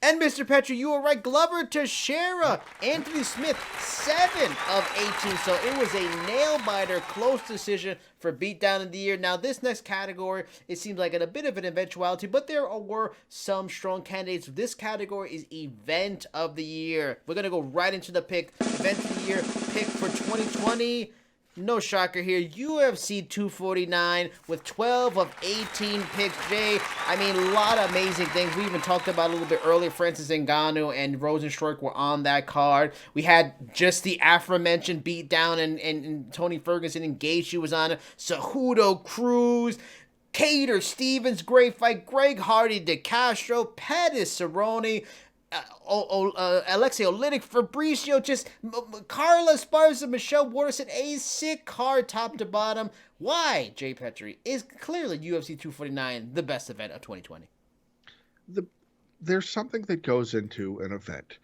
And Mr. Pettry, you were right. Glover Teixeira, Anthony Smith, 7 of 18. So it was a nail-biter, close decision for Beatdown of the year. Now, this next category, it seems like a bit of an eventuality, but there were some strong candidates. This category is Event of the Year. We're going to go right into the pick. Event of the Year pick for 2020. No shocker here, UFC 249 with 12 of 18 picks. Jay, I mean, a lot of amazing things. We even talked about a little bit earlier. Francis Ngannou and Rosenstruck were on that card. We had just the aforementioned Beatdown and Tony Ferguson and Gaethje was on it. Cejudo, Cruz, Cater, Stevens, great fight. Greg Hardy, DeCastro, Pettis, Cerrone, Alexei Oleinik, Fabricio, just Carla Esparza, Michelle Waterson, a sick card top to bottom. Why, Jay Pettry, is clearly UFC 249 the best event of 2020? There's something that goes into an event.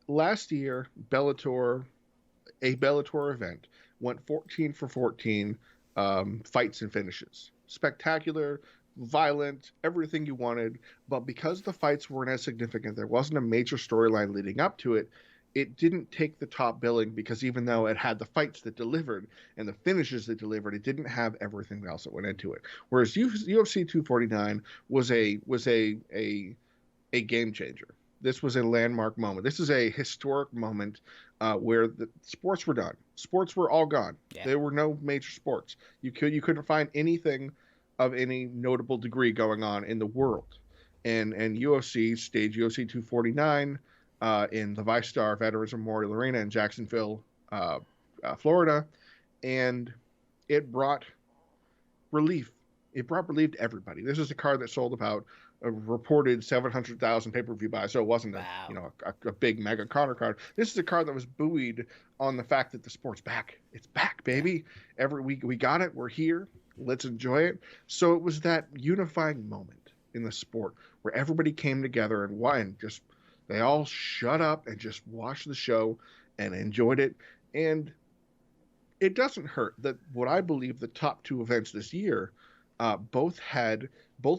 Last year, a Bellator event, went 14 for 14 fights and finishes. Spectacular, violent, everything you wanted, but because the fights weren't as significant, there wasn't a major storyline leading up to it, it didn't take the top billing, because even though it had the fights that delivered and the finishes that delivered, it didn't have everything else that went into it. Whereas UFC 249 was a game changer. This was a landmark moment. This is a historic moment where the sports were done. Sports were all gone. Yeah. There were no major sports. You couldn't find anything of any notable degree going on in the world. and UFC staged UFC 249 in the ViStar Veterans Memorial Arena in Jacksonville, Florida, and it brought relief. It brought relief to everybody. This is a card that sold about a reported 700,000 pay-per-view buys, so it wasn't a big mega Connor card. This is a card that was buoyed on the fact that the sport's back. It's back, baby. Every week we got it. We're here. Let's enjoy it. So it was that unifying moment in the sport where everybody came together and just they all shut up and just watched the show and enjoyed it. And it doesn't hurt that what I believe the top two events this year both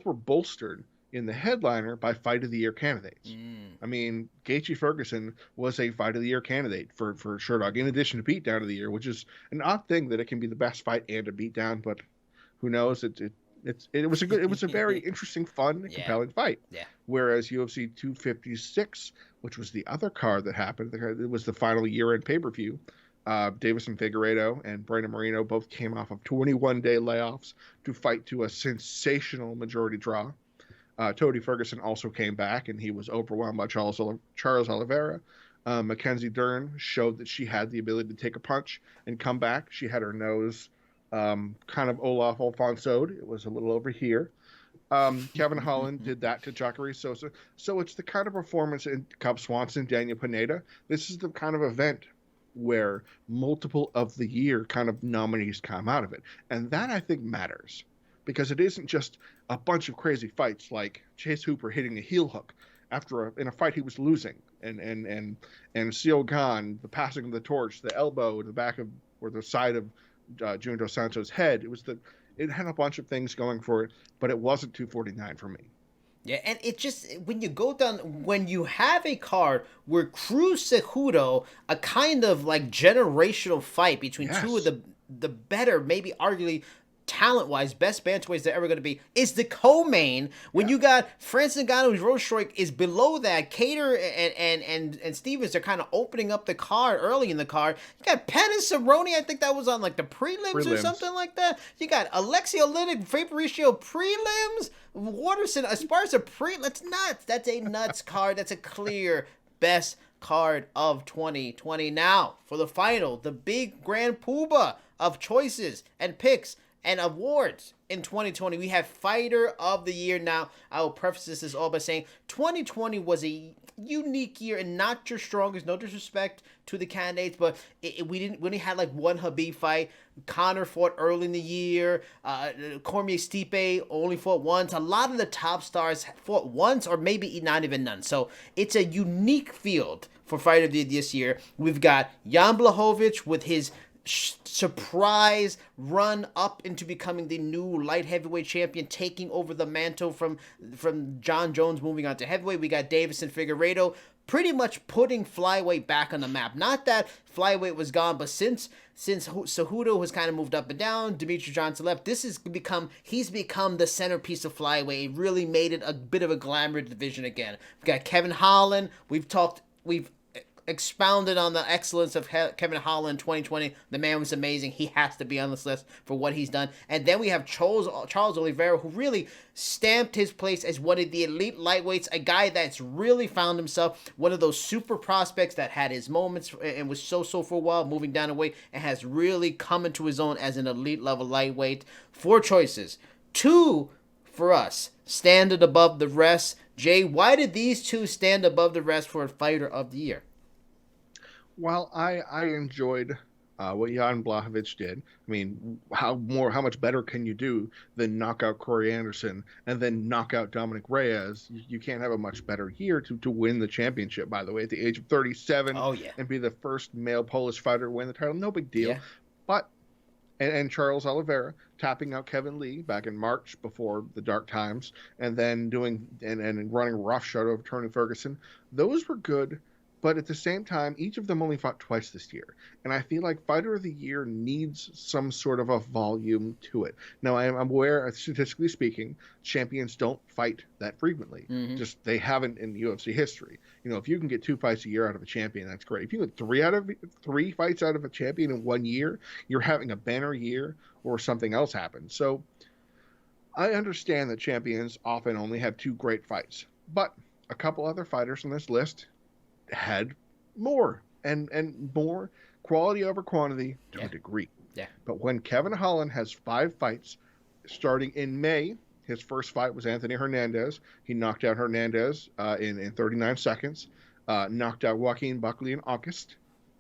were bolstered in the headliner by Fight of the Year candidates. I mean, Gaethje Ferguson was a Fight of the Year candidate for Sherdog, in addition to Beatdown of the Year, which is an odd thing that it can be the best fight and a beatdown, but who knows? It was a very interesting, fun, and compelling fight. Yeah. Whereas UFC 256, which was the other card that happened, it was the final year-end pay-per-view. Davison Figueiredo and Brandon Moreno both came off of 21-day layoffs to fight to a sensational majority draw. Tony Ferguson also came back, and he was overwhelmed by Charles Oliveira. Mackenzie Dern showed that she had the ability to take a punch and come back. She had her nose kind of Olaf Alfonso'd. It was a little over here. Kevin Holland did that to Jacare Souza. So it's the kind of performance in Cub Swanson, Daniel Pineda. This is the kind of event where multiple of the year kind of nominees come out of it. And that, I think, matters. Because it isn't just a bunch of crazy fights like Chase Hooper hitting a heel hook in a fight he was losing, and Seal Khan, the passing of the torch, the elbow, the back of or the side of Junior Dos Santos' head. It had a bunch of things going for it, but it wasn't 249 for me. Yeah, and it just, when you have a card where Cruz Cejudo, a kind of like generational fight between two of the better, maybe arguably talent-wise, best bantamweights they're ever going to be, is the co-main. When you got Francis Ngannou's Rostrike is below that, Cater and Stevens are kind of opening up the card early in the card. You got Pettis Cerrone, I think that was on like the prelims or something like that. You got Alexei Oleinik, Fabricio prelims, Waterson, Esparza that's nuts. That's a nuts card. That's a clear best card of 2020. Now, for the final, the big grand poobah of choices and picks and awards in 2020. We have Fighter of the Year. Now, I will preface this all by saying 2020 was a unique year and not your strongest. No disrespect to the candidates, but we only had like one Khabib fight. Conor fought early in the year. Cormier Stipe only fought once. A lot of the top stars fought once or maybe not even none. So it's a unique field for Fighter of the Year this year. We've got Jan Blachowicz with his surprise run up into becoming the new light heavyweight champion, taking over the mantle from John Jones, moving on to heavyweight. We got Davison Figueiredo pretty much putting flyweight back on the map. Not that flyweight was gone, but since Cejudo has kind of moved up and down, Demetrius Johnson left, he's become the centerpiece of flyweight. It really made it a bit of a glamour division again. We've got Kevin Holland. We've expounded on the excellence of Kevin Holland 2020. The man was amazing. He has to be on this list for what he's done. And then we have Charles Oliveira, who really stamped his place as one of the elite lightweights, a guy that's really found himself, one of those super prospects that had his moments and was so for a while, moving down in weight, and has really come into his own as an elite level lightweight. 4 choices. 2 for us stand above the rest. Jay, why did these 2 stand above the rest for a Fighter of the Year? Well, I enjoyed what Jan Blachowicz did. I mean, how much better can you do than knock out Corey Anderson and then knock out Dominic Reyes? You can't have a much better year to win the championship, by the way, at the age of 37. Oh, yeah. And be the first male Polish fighter to win the title. No big deal. Yeah. But and Charles Oliveira tapping out Kevin Lee back in March before the dark times, and then doing and running roughshod over Tony Ferguson. Those were good. But at the same time, each of them only fought twice this year. And I feel like Fighter of the Year needs some sort of a volume to it. Now, I'm aware, statistically speaking, champions don't fight that frequently. Mm-hmm. Just they haven't in UFC history. You know, if you can get 2 fights a year out of a champion, that's great. If you get 3 fights out of a champion in 1 year, you're having a banner year or something else happens. So I understand that champions often only have 2 great fights, but a couple other fighters on this list had more and more quality over quantity to a degree. Yeah. But when Kevin Holland has 5 fights starting in May, his first fight was Anthony Hernandez. He knocked out Hernandez in 39 seconds. Knocked out Joaquin Buckley in August,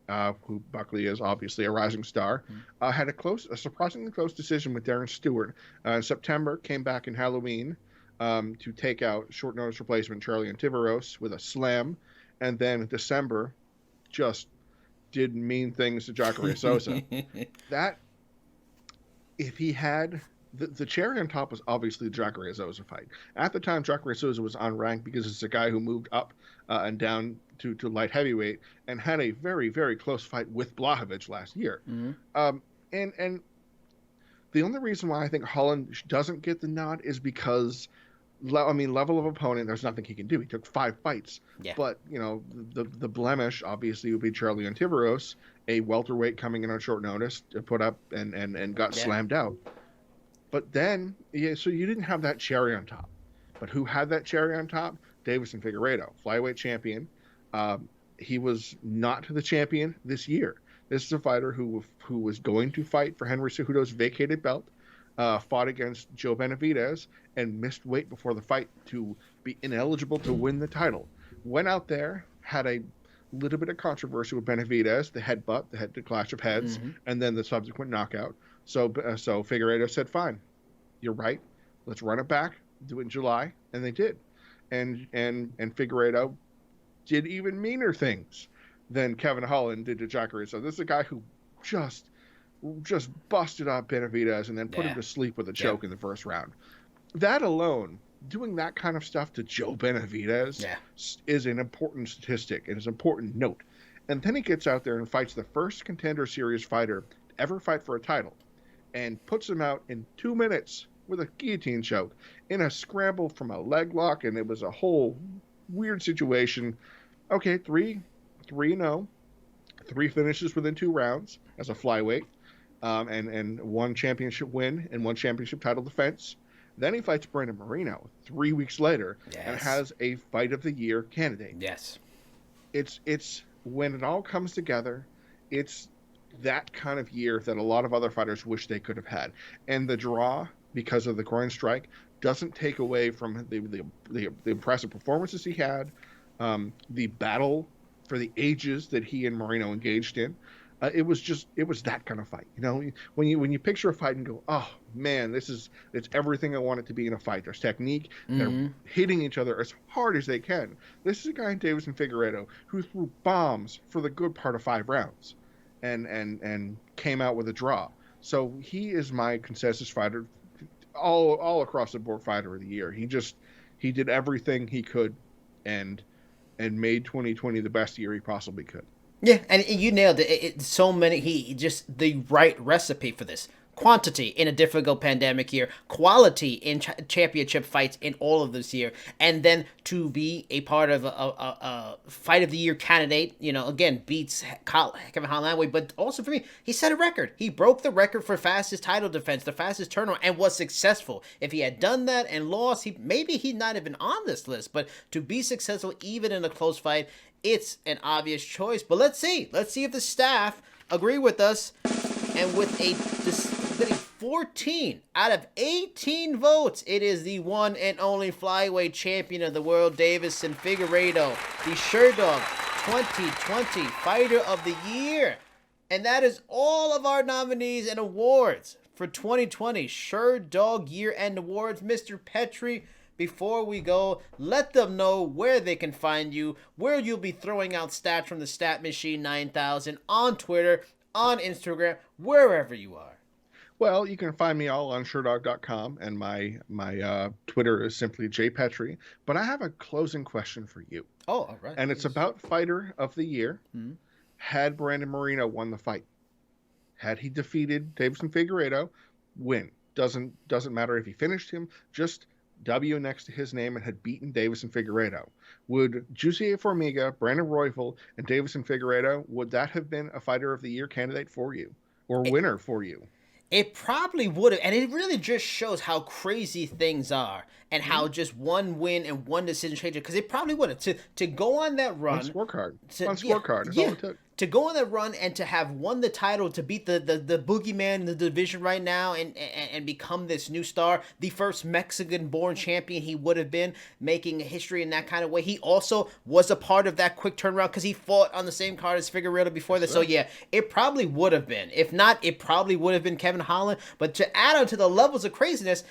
who Buckley is obviously a rising star. Had a surprisingly close decision with Darren Stewart. In September, came back in Halloween to take out short notice replacement Charlie Antiveros with a slam. And then in December, just did mean things to Jacare Souza. That, if he had, the cherry on top was obviously the Jacare Souza fight. At the time, Jacare Souza was unranked because it's a guy who moved up and down to light heavyweight and had a very, very close fight with Blachowicz last year. And the only reason why I think Holland doesn't get the nod is because, level of opponent, there's nothing he can do. He took 5 fights. Yeah. But, the blemish obviously would be Charlie Antiveros, a welterweight coming in on short notice to put up and got slammed out. But then, so you didn't have that cherry on top. But who had that cherry on top? Deiveson Figueiredo, flyweight champion. He was not the champion this year. This is a fighter who was going to fight for Henry Cejudo's vacated belt, fought against Joe Benavidez, and missed weight before the fight to be ineligible to win the title. Went out there, had a little bit of controversy with Benavidez, the headbutt, the clash of heads, and then the subsequent knockout. So Figueiredo said, fine, you're right. Let's run it back, do it in July. And they did. And Figueiredo did even meaner things than Kevin Holland did to Jacare. So this is a guy who just busted up Benavidez and then put him to sleep with a choke in the first round. That alone, doing that kind of stuff to Joe Benavidez is an important statistic and is an important note. And then he gets out there and fights the first Contender Series fighter to ever fight for a title and puts him out in 2 minutes with a guillotine choke in a scramble from a leg lock, and it was a whole weird situation. Okay, 3-0, 3 finishes within 2 rounds as a flyweight, and 1 championship win and 1 championship title defense. Then he fights Brandon Moreno 3 weeks later and has a Fight of the Year candidate. Yes. It's when it all comes together, it's that kind of year that a lot of other fighters wish they could have had. And the draw, because of the groin strike, doesn't take away from the impressive performances he had, the battle for the ages that he and Moreno engaged in. It was that kind of fight. When you picture a fight and go, oh man, it's everything I want it to be in a fight. There's technique. They're hitting each other as hard as they can. This is a guy in Deiveson Figueiredo who threw bombs for the good part of 5 rounds, and came out with a draw. So he is my consensus fighter, all across the board fighter of the year. He did everything he could, and made 2020 the best year he possibly could. Yeah, and you nailed it. He just the right recipe for this. Quantity in a difficult pandemic year, quality in championship fights in all of this year, and then to be a part of a Fight of the Year candidate, again, beats Kevin Holland, but also for me, he set a record. He broke the record for fastest title defense, the fastest turnaround, and was successful. If he had done that and lost, maybe he'd not have been on this list, but to be successful even in a close fight, it's an obvious choice. But let's see if the staff agree with us, and with a 14 out of 18 votes, it is the one and only flyweight champion of the world, Deiveson Figueiredo, the Sherdog 2020 Fighter of the Year. And that is all of our nominees and awards for 2020 Sherdog Year-End Awards. Mr. Pettry, before we go, let them know where they can find you, where you'll be throwing out stats from the Stat Machine 9000 on Twitter, on Instagram, wherever you are. Well, you can find me all on Sherdog.com, and my Twitter is simply jpettry. But I have a closing question for you. Oh, all right. And it's about Fighter of the Year. Had Brandon Moreno won the fight, had he defeated Deiveson Figueiredo, win. Doesn't matter if he finished him, just W next to his name, and had beaten Deiveson Figueiredo. Would Jussier Formiga, Brandon Royval, and Deiveson Figueiredo, would that have been a Fighter of the Year candidate for you, or winner for you? It probably would have, and it really just shows how crazy things are, and how just one win and one decision changed it. Because it probably would have to go on that run. One scorecard. That's Yeah. all it took. To go on that run and to have won the title, to beat the boogeyman in the division right now, and become this new star, the first Mexican-born champion he would have been, making history in that kind of way. He also was a part of that quick turnaround because he fought on the same card as Figueiredo before this. So yeah, it probably would have been. If not, it probably would have been Kevin Holland. But to add on to the levels of craziness,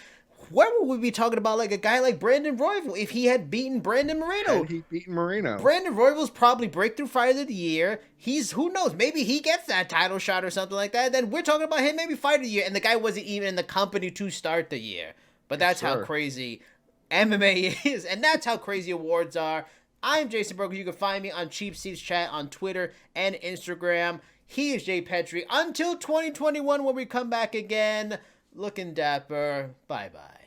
where would we be talking about like a guy like Brandon Royval if he had beaten Brandon Moreno? Had he beaten Moreno? Brandon Royval's probably breakthrough fighter of the year. He's, who knows, maybe he gets that title shot or something like that. Then we're talking about him maybe fighter of the year, and the guy wasn't even in the company to start the year. But that's how crazy MMA is, and that's how crazy awards are. I'm Jason Burgos. You can find me on Cheap Seats Chat on Twitter and Instagram. He is Jay Pettry. Until 2021 when we come back again, looking dapper. Bye-bye.